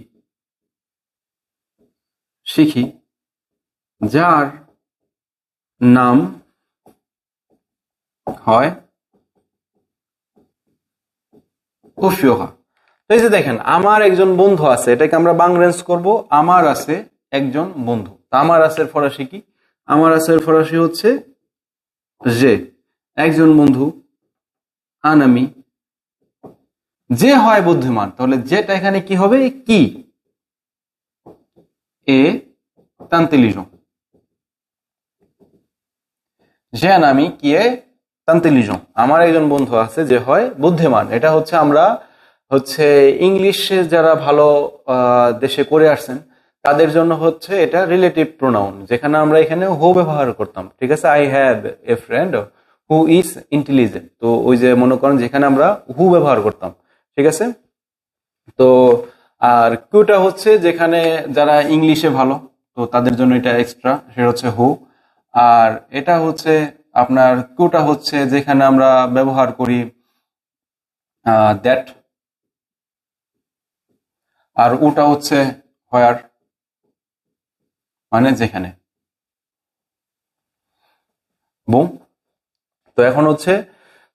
শিখি, যার নাম হয় ওফিওহা। তো এই যে দেখেন আমার একজন বন্ধু আছে, এটাকে আমরা বাংরেন্স করব, আমার আছে একজন বন্ধু। তা আমার আছে ফরাসি কি? আমার আছে ফরাসি হচ্ছে যে, একজন বন্ধু, আনামি, যে হয় বুদ্ধিমান। তাহলে যেটা এখানে কি হবে, কি এ ইন্টেলিজেন্ট, যে আনামি কি এ ইন্টেলিজেন্ট, আমার একজন বন্ধু আছে যে হয় বুদ্ধিমান। এটা হচ্ছে আমরা হচ্ছে ইংলিশে যারা ভালো দেশে করে আসছেন তাদের জন্য হচ্ছে এটা রিলেটিভ প্রোনাউন, যেখানে আমরা এখানে হু ব্যবহার করতাম, ঠিক আছে। I have a friend who is intelligent. তো ওই যে মনে করেন যেখানে আমরা হু ব্যবহার করতাম, ঠিক আছে। তো আর কিউটা হচ্ছে যেখানে যারা ইংলিশে ভালো, তো তাদের জন্য এটা এক্সট্রা, সেটা হচ্ছে হু। আর এটা হচ্ছে আপনার কিউটা হচ্ছে যেখানে আমরা ব্যবহার করি দ্যাট। আর উটা হচ্ছে হোয়ার, মানে যেখানে। বুম। তো এখন হচ্ছে,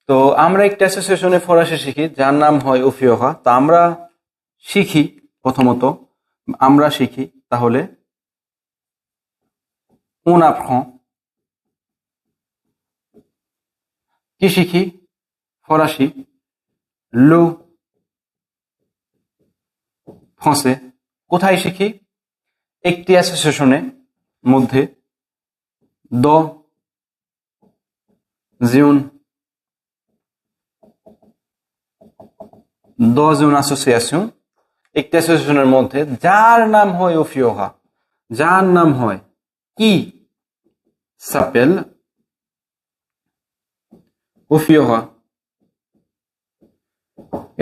তো আমরা একটা অ্যাসোসিয়েশনে ফরাসি শিখি যার নাম হয় ওফিওহা। তা আমরা শিখি, প্রথমত আমরা শিখি, তাহলে on apprend কি শিখি? ফরাসি। লো ফ্রান্সে। কোথায় শিখি? একটি অ্যাসোসিয়েশনে মধ্যে। দ জিউন অ্যাসোসিয়েশন, একটি অ্যাসোসিয়েশনের মধ্যে, যার নাম হয় ওফিওহা, যার নাম হয় কি সাপেল ওফিওহা।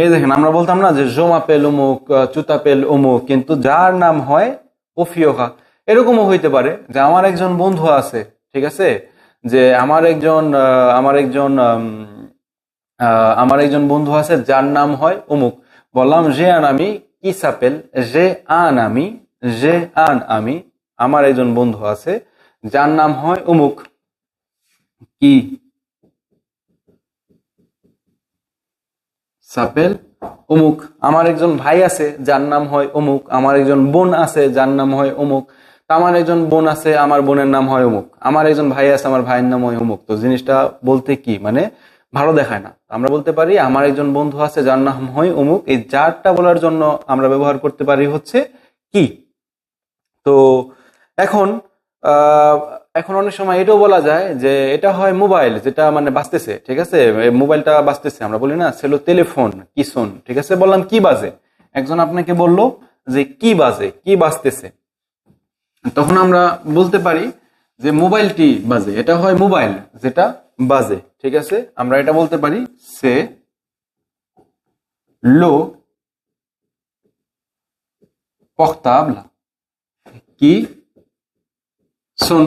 এই দেখেন, আমরা বলতাম না যে জোমাপেল অমুক, চুতাপেল অমুক, কিন্তু যার নাম হয় ওফিওহা। এরকমও হইতে পারে যে আমার একজন বন্ধু আছে, ঠিক আছে, যে আমার একজন বন্ধু আছে যার নাম হয় অমুক। বললাম যে আন আমি কি সাপেল যে আন আমি, আমার একজন বন্ধু আছে যার নাম হয় অমুক। কি সাপেল অমুক। আমার একজন ভাই আছে যার নাম হয় অমুক, আমার একজন বোন আছে যার নাম হয় অমুক। আমার একজন বোন আছে, আমার বোনের নাম হয় অমুক। আমার একজন ভাই আছে, আমার ভাইয়ের নাম হয় অমুক। তো জিনিসটা বলতে কি মানে ভালো দেখায় না। আমরা বলতে পারি আমার একজন বন্ধু আছে যার নাম হয় অমুক। এই যারটা বলার জন্য আমরা ব্যবহার করতে পারি হচ্ছে কি। তো এখন আহ, এখন অনেক সময় এটাও বলা যায় যে এটা হয় মোবাইল, যেটা মানে বাজতেছে, ঠিক আছে, এই মোবাইলটা বাজতেছে, আমরা বলি না সেলো টেলিফোন কি শোন, ঠিক আছে, বললাম কি বাজে, একজন আপনাকে বললো যে কি বাজে, কি বাজতেছে, তখন আমরা বলতে পারি যে মোবাইলটি বাজে, এটা হয় মোবাইল যেটা বাজে, ঠিক আছে। আমরা এটা বলতে পারি সে লো portable কি শোন।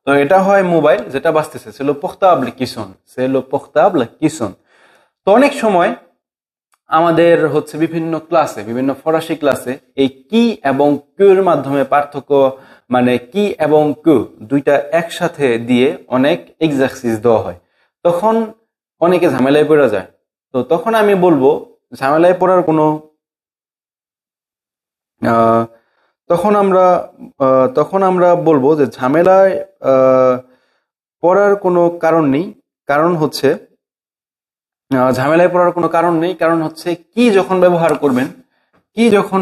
তো এটা হয় মোবাইল যেটা বাজতেছে, c'est le portable qui sonne, c'est le portable qui sonne। তো অনেক সময় আমাদের হচ্ছে বিভিন্ন ক্লাসে, বিভিন্ন ফরাসি ক্লাসে এই কি এবং কিউর মাধ্যমে পার্থক্য, মানে কি এবং কিউ দুইটা একসাথে দিয়ে অনেক এক্সারসাইজ দেওয়া হয়। তখন অনেকে ঝামেলায় পড়ে যায়। তো তখন আমি বলবো ঝামেলায় পড়ার কোনো আহ, তখন আমরা বলবো যে ঝামেলায় পড়ার কোনো কারণ নেই। কারণ হচ্ছে ঝামেলায় পড়ার কোনো কারণ নেই, কারণ হচ্ছে কি যখন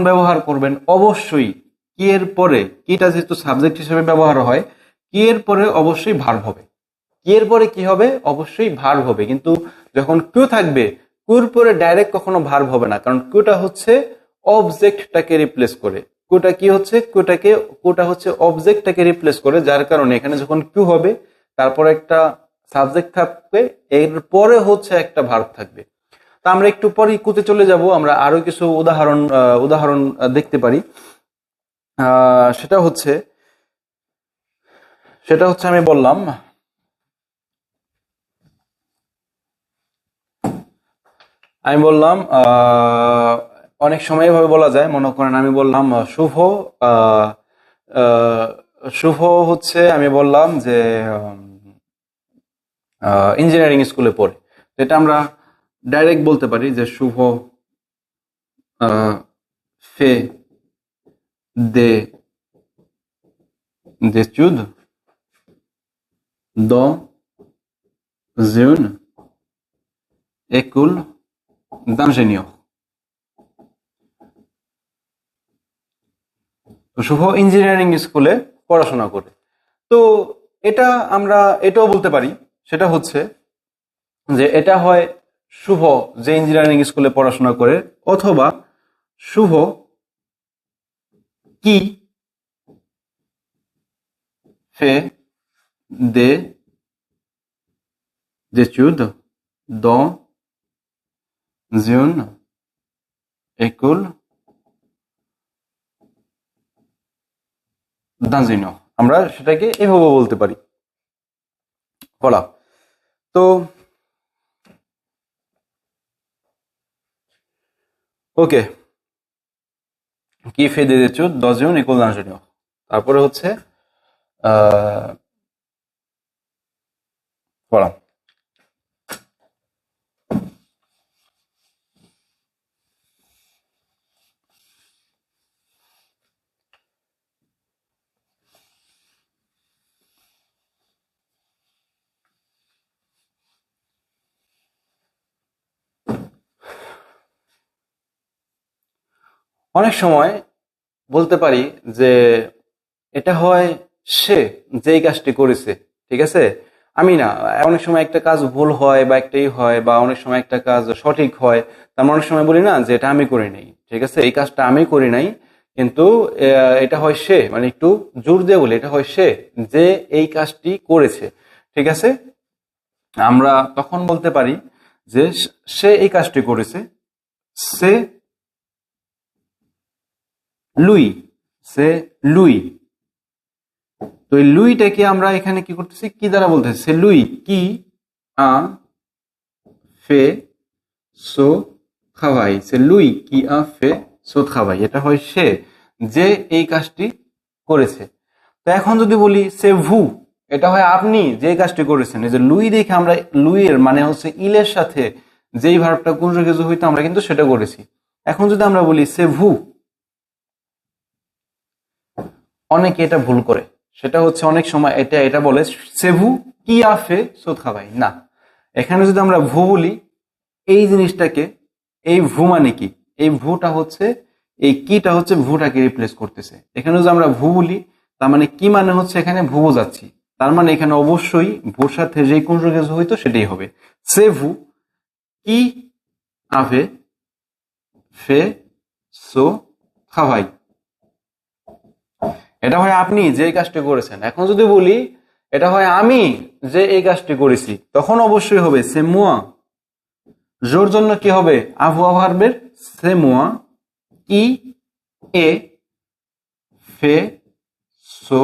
ব্যবহার করবেন, অবশ্যই কি এর পরে, কিটা যেহেতু সাবজেক্ট হিসেবে ব্যবহার হয়, কি এর পরে অবশ্যই ভার্ব হবে। কি এর পরে কি হবে? অবশ্যই ভার্ব হবে। কিন্তু যখন কিউ থাকবে, কিউর পরে ডাইরেক্ট কখনো ভার্ব হবে না, কারণ কিউটা হচ্ছে অবজেক্টটাকে রিপ্লেস করে। কিউটা হচ্ছে অবজেক্টটাকে রিপ্লেস করে, যার কারণে এখানে যখন কিউ হবে তারপর একটা সাবজেক্ট থাকবে, এরপরে হচ্ছে একটা ভার্ব থাকবে। তা আমরা একটু পরে ইকুতে চলে যাব, আমরা আরো কিছু উদাহরণ দেখতে পারি। আহ, সেটা হচ্ছে সেটা হচ্ছে আমি বললাম অনেক সময় এভাবে বলা যায়, মনে করেন আমি বললাম আহ, আহ, শুভ হচ্ছে, আমি বললাম যে ইঞ্জিনিয়ারিং স্কুলে পড়ে। এটা আমরা ডাইরেক্ট বলতে পারি যে শুভ ফে দে d'études dans une école d'ingénieur। তো শুভ ইঞ্জিনিয়ারিং স্কুলে পড়াশোনা করে। তো এটা আমরা এটাও বলতে পারি, সেটা হচ্ছে যে এটা হয় শুভ যে ইঞ্জিনিয়ারিং স্কুলে পড়াশোনা করে, অথবা শুভ কি fait des études dans une école d'ingénieur। আমরা সেটাকে এভাবে বলতে পারি। বলা তো ওকে, কি fait des études dans une école d'ingénieur, তারপরে হচ্ছে বলা। অনেক সময় বলতে পারি যে এটা হয় সে যেই কাজটি করেছে, ঠিক আছে, আমি না। অনেক সময় একটা কাজ ভুল হয় বা একটাই হয়, বা অনেক সময় একটা কাজ সঠিক হয়, তার মানে অনেক সময় বলি না যে এটা আমি করি নাই, ঠিক আছে, এই কাজটা আমি করি নাই, কিন্তু এটা হয় সে, মানে একটু জোর দিয়ে বলি এটা হয় সে যে এই কাজটি করেছে, ঠিক আছে। আমরা তখন বলতে পারি যে সে এই কাজটি করেছে, সে লুই, সে লুই। তো এই লুইটাকে আমরা এখানে কি করতেছি, কি দ্বারা বলতেছি, সে লুই কি আ ফে সো খাওয়াই, সে লুই কি আ ফে সো খাওয়াই, এটা হয় সে যে এই কাজটি করেছে। তো এখন যদি বলি সে ভু, এটা হয় আপনি যে কাজটি করেছেন। এই যে লুই দেখে আমরা, লুইয়ের মানে হচ্ছে ইলের সাথে যেই ভার্বটা কনজুগেট হইতো আমরা কিন্তু সেটা করেছি। এখন যদি আমরা বলি সে ভু, অনেকে এটা ভুল করে, সেটা হচ্ছে অনেক সময় এটা এটা বলে সেভু কি আফে সোদ খাবাই না। এখানে যদি আমরা ভু বলি, এই জিনিসটাকে, এই ভু মানে কি, এই ভুটা হচ্ছে, এই কিটা হচ্ছে ভুটাকে রিপ্লেস করতেছে। এখানে যদি আমরা ভু বলি, তার মানে কি মানে হচ্ছে এখানে ভু বোঝাচ্ছি, তার মানে এখানে অবশ্যই ভুর সাথে যে কনজুগেট হইতো সেটাই হবে। সেভু কি আভে ফে সো খাবাই, এটা হয় আপনি যে কাজটি করেছেন। এখন যদি বলি এটা হয় আমি যে এই কাজটি করেছি, তখন অবশ্যই হবে সে মুয়া। জোর জন্য কি হবে, আবহাওয়া ভার্বের সে মুয়া কি এ ফে সো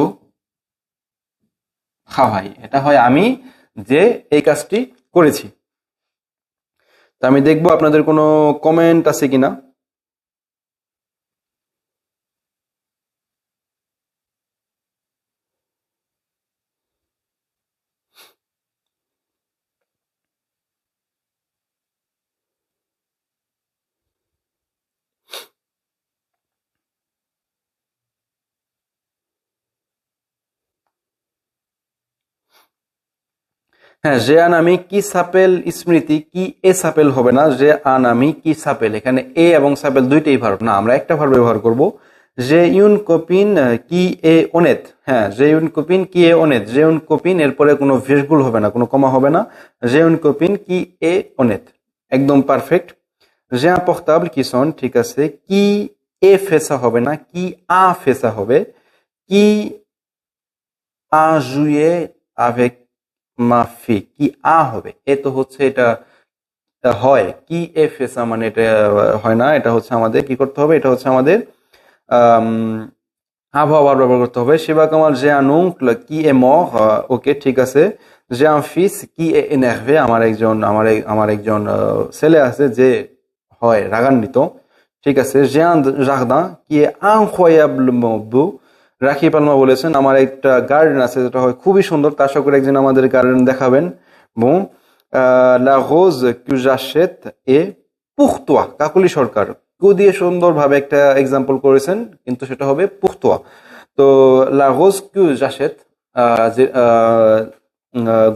খাওয়াই, এটা হয় আমি যে এই কাজটি করেছি। তা আমি দেখবো আপনাদের কোনো কমেন্ট আছে কিনা। হ্যাঁ, যে আনামি কি সাপেল স্মৃতি, কি এ সাপেল হবে না, যে আনামি কি সাপেল, এখানে এ এবং সাপেল দুইটাই ভার্ব না, আমরা একটা ভার্ব ব্যবহার করব। যে ইউন কোপিন কি এ ওনেত, হ্যাঁ, যে ইউন কোপিন কি এ ওনেত, যে ইউন কোপিন এরপরে কোনো ভেসগুল হবে না, কোনো কমা হবে না, যে ইউন কোপিন কি এ ওনেত, একদম পারফেক্ট। যে আম্পর্টাবল কি সন, ঠিক আছে, কি এ ফেসা হবে না, কি আ ফেসা হবে, কি আ জুয়ে avec মাফি, কি আ হবে, এ তো হচ্ছে এটা হয়, কি এ ফেসা মানে এটা হয় না, এটা হচ্ছে আমাদের কি করতে হবে, এটা হচ্ছে আমাদের আম, আবহাওয়া ব্যবহার করতে হবে। শিবা কামাল যে আনুঙ্কল কি এ মর, ওকে ঠিক আছে। যে un fils কি এ énervé, আমার একজন ছেলে আছে যে হয় রাগান্বিত, ঠিক আছে। যে un jardin কি এ incroyablement beau, রাখি পালমা বলেছেন আমার একটা গার্ডেন আছে যেটা হয় খুবই সুন্দর, তা আশা করি একদিন আমাদের গার্ডেন দেখাবেন। বন লা রোজ que j'achète est pour toi, কাকলি সরকার কু দিয়ে সুন্দরভাবে একটা এক্সাম্পল করেছেন, কিন্তু সেটা হবে pour toi। তো লা রোজ que j'achète, যে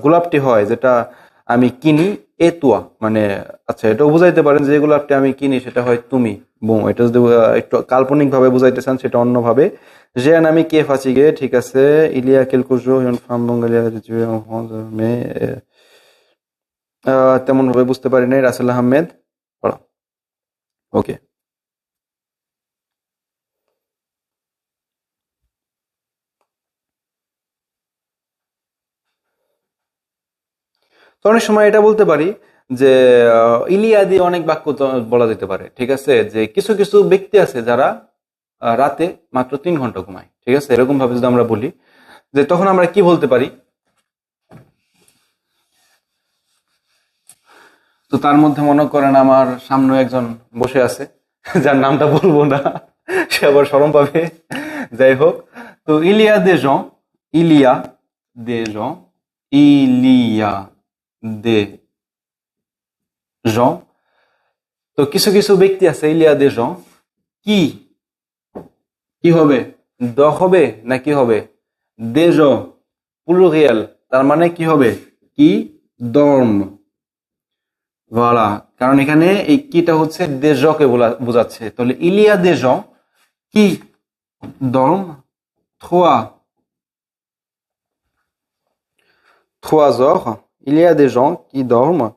গোলাপটি হয় যেটা আমি কিনি, এ তুয়া মানে, আচ্ছা এটাও বুঝাইতে পারেন যে গোলাপটি আমি কিনি সেটা হয় তুমি। বুম, এটা যদি একটু কাল্পনিক ভাবে বুঝাইতে চান সেটা অন্যভাবে। যে আমি কে ফাঁসি গে, ঠিক আছে। ইলিয়া কেলকুজো ফার্ম বঙ্গালিয়া মে, তেমন ভাবে বুঝতে পারি নাই। রাসেল আহমেদ পড়া, ওকে। তো অনেক সময় এটা বলতে পারি যে ইলিয়া দিয়ে অনেক বাক্য তো বলা যেতে পারে, ঠিক আছে, যে কিছু কিছু ব্যক্তি আছে যারা রাতে মাত্র 3 ঘন্টা ঘুমায়, ঠিক আছে, এরকম ভাবে যদি আমরা বলি, যে তখন আমরা কি বলতে পারি। তো তার মধ্যে মনে করেন আমার সামনে একজন বসে আছে যার নামটা বলবো না, সে আবার শরম পাবে, যাই হোক। তো ইলিয়া দে জন, ইলিয়া দে জন, ইলিয়া দে জন, তো কিছু কিছু ব্যক্তি আছে, ইলিয়া দে জন কি, কি হবে, দ হবে না কি হবে, দে জন প্লুরিয়াল, তার মানে কি হবে, কি দর্ম, ভোলা, কারণ এখানে এই কিটা হচ্ছে des gens কে বোঝাচ্ছে। তাহলে il y a des gens qui dorment 3 heures. Il y a des gens qui dorment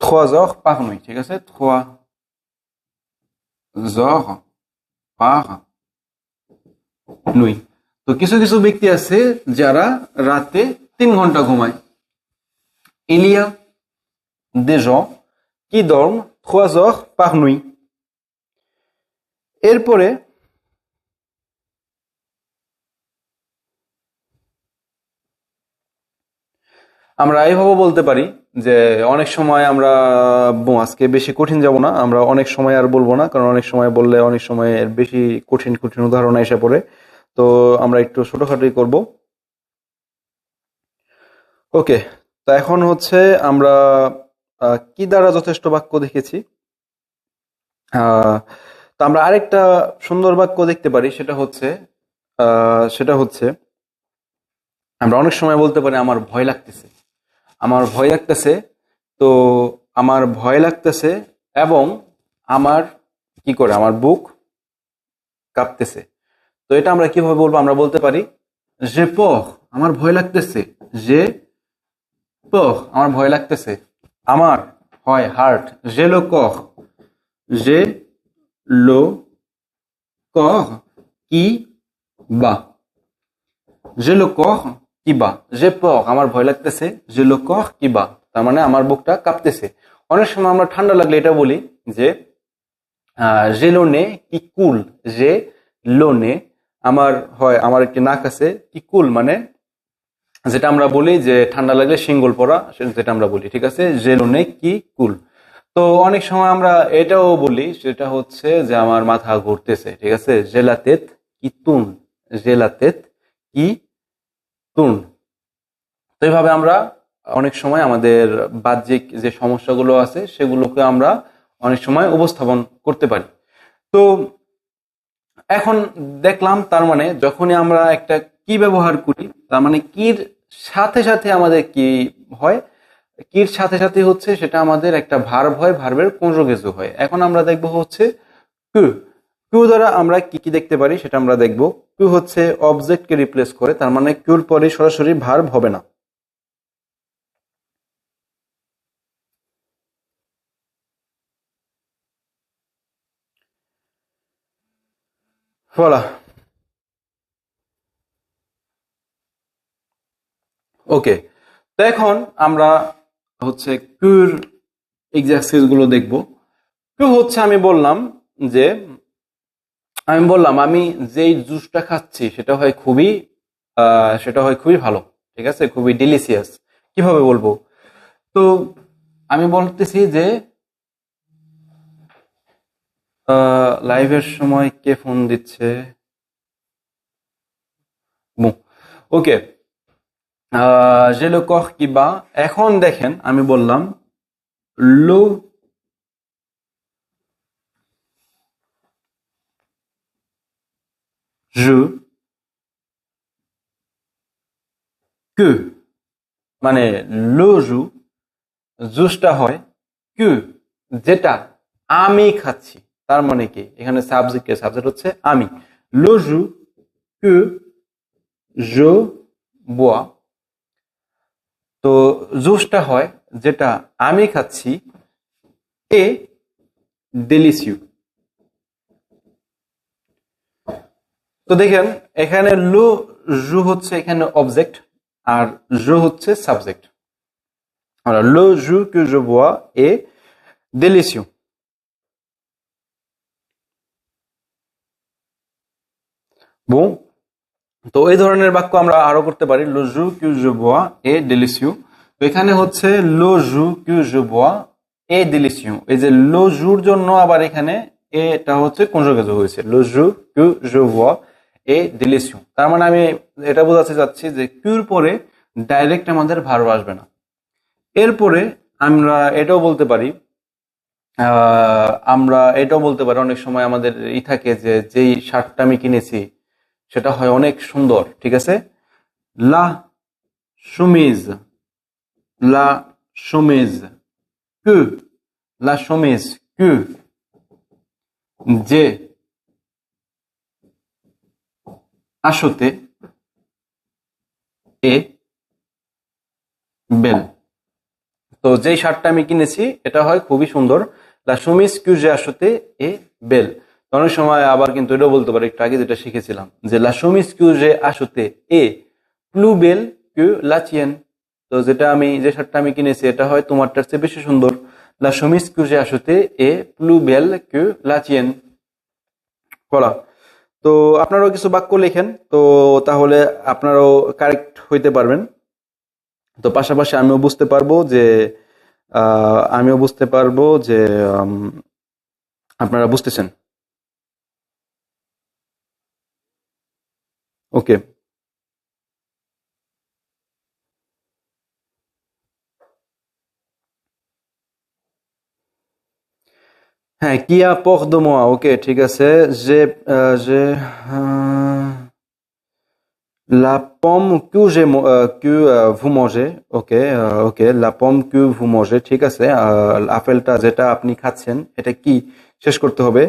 3 heures par nuit, ঠিক আছে? 3 heures par nuit. তো কিছু কিছু ব্যক্তি আছে যারা রাতে 3 ঘন্টা ঘুমায়। Il y a des gens qui dorment 3 heures par nuit. এরপরে আমরা এইভাবে বলতে পারি যে অনেক সময় আমরা আজকে বেশি কঠিন যাব না, আমরা অনেক সময় আর বলবো না, কারণ অনেক সময় বললে অনেক সময় এর বেশি কঠিন কঠিন উদাহরণ এসে পড়ে। তো আমরা একটু ছোটখাটোই করব। ওকে, তো এখন হচ্ছে আমরা কি দ্বারা যথেষ্ট বাক্য দেখেছি। তো আমরা আরেকটা সুন্দর বাক্য দেখতে পারি, সেটা হচ্ছে আমরা অনেক সময় বলতে পারি আমার ভয় লাগতেছে। আমার ভয় লাগতেছে, তো আমার ভয় লাগতেছে এবং আমার কি করে আমার বুক কাঁপতেছে। তো এটা আমরা কিভাবে বলবো? আমরা বলতে পারি যে পর, আমার ভয় লাগতেছে, যে পর, আমার ভয় লাগতেছে, আমার হয় হার্ট, যে লো কর, যে লো কর কি বা, যে লো কর কি বা, যে পর আমার ভয় লাগতেছে, যে লো কর কি বা, তার মানে আমার বুকটা কাঁপতেছে। অনেক সময় আমরা ঠান্ডা লাগলে এটা বলি যে যে লো নে কি কুল, যে লো নে, আমার হয় আমার একটি নাক আছে, কি কুল মানে যেটা আমরা বলি যে ঠান্ডা লাগলে শিঙ্গল পড়া, যেটা আমরা বলি, ঠিক আছে, যে লো নে কি কুল। তো অনেক সময় আমরা এটাও বলি, সেটা হচ্ছে যে আমার মাথা ঘুরতেছে, ঠিক আছে, জেলাতেত কি তুন, জেলাতেত কি তুন। তো এইভাবে আমরা অনেক সময় আমাদের বাহ্যিক যে সমস্যাগুলো আছে সেগুলোকে আমরা অনেক সময় উপস্থাপন করতে পারি। তো এখন দেখলাম তার মানে যখনই আমরা একটা কি ব্যবহার করি, তার মানে কির সাথে সাথে আমাদের কি হয়, কির সাথে সাথে হচ্ছে সেটা আমাদের একটা ভার্ব হয়, ভার্বের কনজুগেশন হয়। এখন আমরা দেখবো হচ্ছে কু, কু দ্বারা আমরা কি কি দেখতে পারি সেটা আমরা দেখবো। কু হচ্ছে অবজেক্টকে রিপ্লেস করে, তার মানে কিউর পরে সরাসরি ভার্ব হবে না। বলা ওকে, তো এখন আমরা হচ্ছে কিউর এক্সারসাইজ গুলো দেখবো। কিউ হচ্ছে আমি বললাম আমি যেই জুসটা খাচ্ছি সেটা হয় খুবই ভালো, ঠিক আছে, খুবই ডিলিশিয়াস। কিভাবে বলবো? তো আমি বলতেছি যে লাইভের সময় কে ফোন দিচ্ছে? ওকে, যে লো কর কি বা, এখন দেখেন আমি বললাম লো জু que, মানে লো জু, জুসটা হয় que, যেটা আমি খাচ্ছি। তার মানে কি এখানে সাবজেক্ট হচ্ছে আমি। লো জু que je bois, তো জুসটা হয় যেটা আমি খাচ্ছি, এ ডেলিসিউ। তো দেখেন এখানে লো জু হচ্ছে এখানে অবজেক্ট আর জো হচ্ছে সাবজেক্ট। লো জু que je bois est délicieux. Bon, তো এই ধরনের বাক্য আমরা আরো করতে পারি। লো জু que je bois est délicieux. তো এখানে হচ্ছে লো জু que je bois est délicieux। এই যে লো জুর জন্য আবার এখানে এটা হচ্ছে কনজুগেশন হয়েছে, লো জু que je bois est délicieux। তার মানে আমি এটা বোঝাতে চাচ্ছি যে কিউর পরে ডাইরেক্ট আমাদের ভার্ব আসবে না। এরপরে আমরা এটাও বলতে পারি অনেক সময় আমাদের থাকে যে যেই শার্টটা আমি কিনেছি সেটা হয় অনেক সুন্দর, ঠিক আছে, লা সুমিজ, লা chemise, que, la chemise, que, j'ai acheté est belle. তো যেই শার্টটা আমি কিনেছি এটা হয় খুবই সুন্দর। La chemise que j'ai achetée est belle. তো অনেক সময় আবার কিন্তু এটাও বলতে পারি, একটু আগে যেটা শিখেছিলাম যে la chemise que j'ai achetée est plus belle que la tienne. তো যে শার্টটা আমি কিনেছি এটা হয় তোমারটার চেয়ে বেশি সুন্দর। La chemise que j'ai achetée est plus belle que la tienne. বলা। তো আপনারাও কিছু বাক্য লেখেন, তো তাহলে আপনারাও কারেক্ট হইতে পারবেন। তো পাশাপাশি আমিও বুঝতে পারবো যে আপনারা বুঝতেছেন। ওকে, হ্যাঁ, কি apporte de moi, ওকে ঠিক আছে। যে la pomme que vous mangez, ok, la pomme que vous mangez, ঠিক আছে। আপেলটা যেটা আপনি খাচ্ছেন এটা কি শেষ করতে হবে।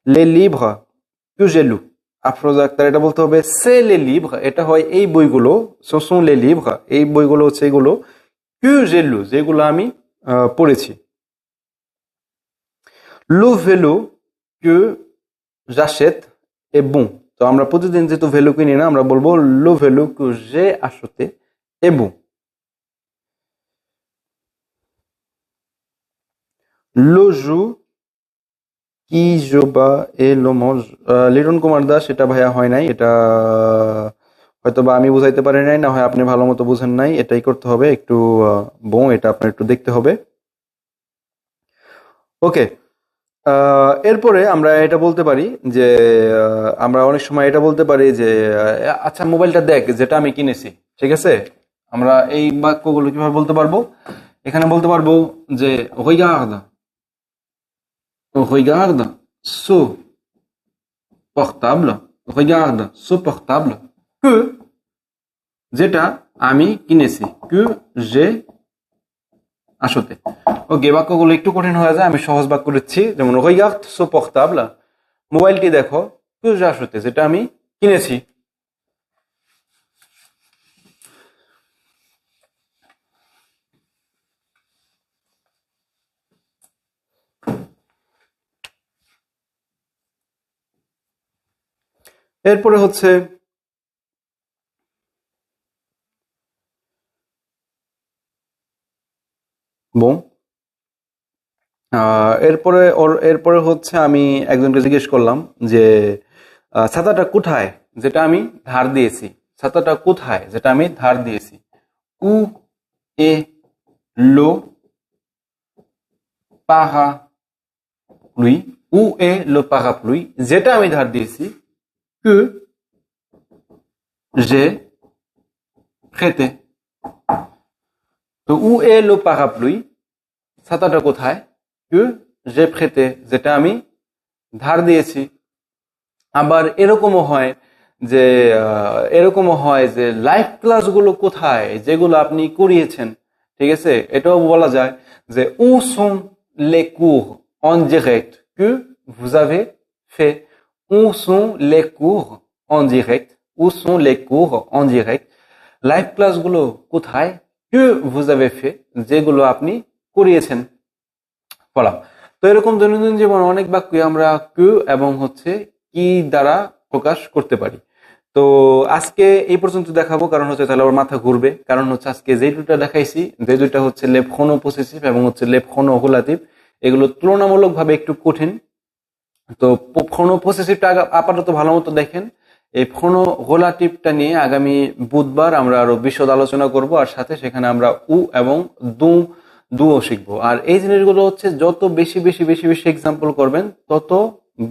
les livres que j'ai lus, Afroza Akter এটা বলতে হবে c'est les livres, এটা হয় এই বইগুলো, ce sont les livres, এই বইগুলো হচ্ছে এগুলো, que j'ai lus, যেগুলো আমি পড়েছি। le vélo que j'achète est bon, তো আমরা প্রতিদিন যেহেতু ভ্যালু কিনি না, আমরা বলবো le vélo que j'ai acheté est bon. le jour qui je bats et le mange, Liton Kumar Das এটা ভাইয়া হয় নাই, এটা হয়তো বা আমি বুঝাইতে পারি নাই, না হয় আপনি ভালো মতো বুঝেন নাই, এটাই করতে হবে একটু বউ, এটা আপনার একটু দেখতে হবে। ওকে, এরপরে আমরা এটা বলতে পারি যে আমরা অনেক সময় এটা বলতে পারি যে আচ্ছা মোবাইলটা দেখ যেটা আমি কিনেছি, ঠিক আছে। আমরা এই বাক্যগুলো কিভাবে বলতে পারবো, এখানে বলতে পারবো যে regarde ce portable, regarde ce portable que, যেটা আমি কিনেছি, que j'ai acheté. ওকে, বাক্যগুলো একটু কঠিন হয়ে যায়, আমি সহজ বাক্য দিচ্ছি, যেমন regarde ce portable, মোবাইলটি দেখো, que j'ai acheté, যেটা আমি কিনেছি। এরপরে হচ্ছে বউ। এরপরে হচ্ছে আমি একজনকে জিজ্ঞেস করলাম যে ছাতাটা কোথায়, যেটা আমি ধার দিয়েছি, ছাতাটা কোথায়, যেটা আমি ধার দিয়েছি। উ এ লো parapluie, উ এ লো parapluie, যেটা আমি ধার দিয়েছি। que j'ai prêté, তো উ এ লো parapluie, ছাতাটা কোথায়, que j'ai prêté, যেটা আমি ধার দিয়েছি। আবার এরকমও হয় যে লাইভ ক্লাসগুলো কোথায়, যেগুলো আপনি করিয়েছেন, ঠিক আছে। এটাও বলা যায় যে où sont les cours en direct que vous avez fait, où sont les cours en direct, où sont les cours en direct, live ক্লাসগুলো কোথায়, que vous avez fait, যেগুলো আপনি করিয়েছেন। বলা। তো এরকম দৈনন্দিন জীবনে অনেক বাক্যই আমরা que এবং হচ্ছে কি দ্বারা প্রকাশ করতে পারি। তো আজকে এই পর্যন্ত দেখাবো, কারণ হচ্ছে তাহলে আমার মাথা ঘুরবে, কারণ হচ্ছে আজকে যে দুটা দেখাইছি, যে দুইটা হচ্ছে লেপ ফোনো পসেসিভ এবং হচ্ছে লেপ ফোনো অকুলাটিভ, এগুলো তুলনামূলকভাবে একটু কঠিন। তো ফোনো পসেসিভটা আপাতত ভালো মতো দেখেন, এই ফোনো হোলাটিভটা নিয়ে আগামী বুধবার আমরা আরো বিশদ আলোচনা করব, আর সাথে সেখানে আমরা উ এবং দুও শিখবো। আর এই জিনিসগুলো হচ্ছে যত বেশি বেশি বেশি বেশি এক্সাম্পল করবেন তত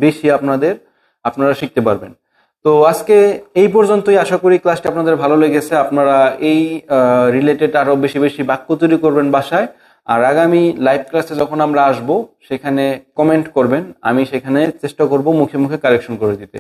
বেশি আপনারা শিখতে পারবেন। তো আজকে এই পর্যন্তই, আশা করি ক্লাসটা আপনাদের ভালো লেগেছে। আপনারা এই রিলেটেড আরো বেশি বেশি বাক্য তৈরি করবেন বাসায়, আর আগামী লাইভ ক্লাসে যখন আমরা আসব সেখানে কমেন্ট করবেন, আমি সেখানে চেষ্টা করব মুখে মুখে কারেকশন করে দিতে।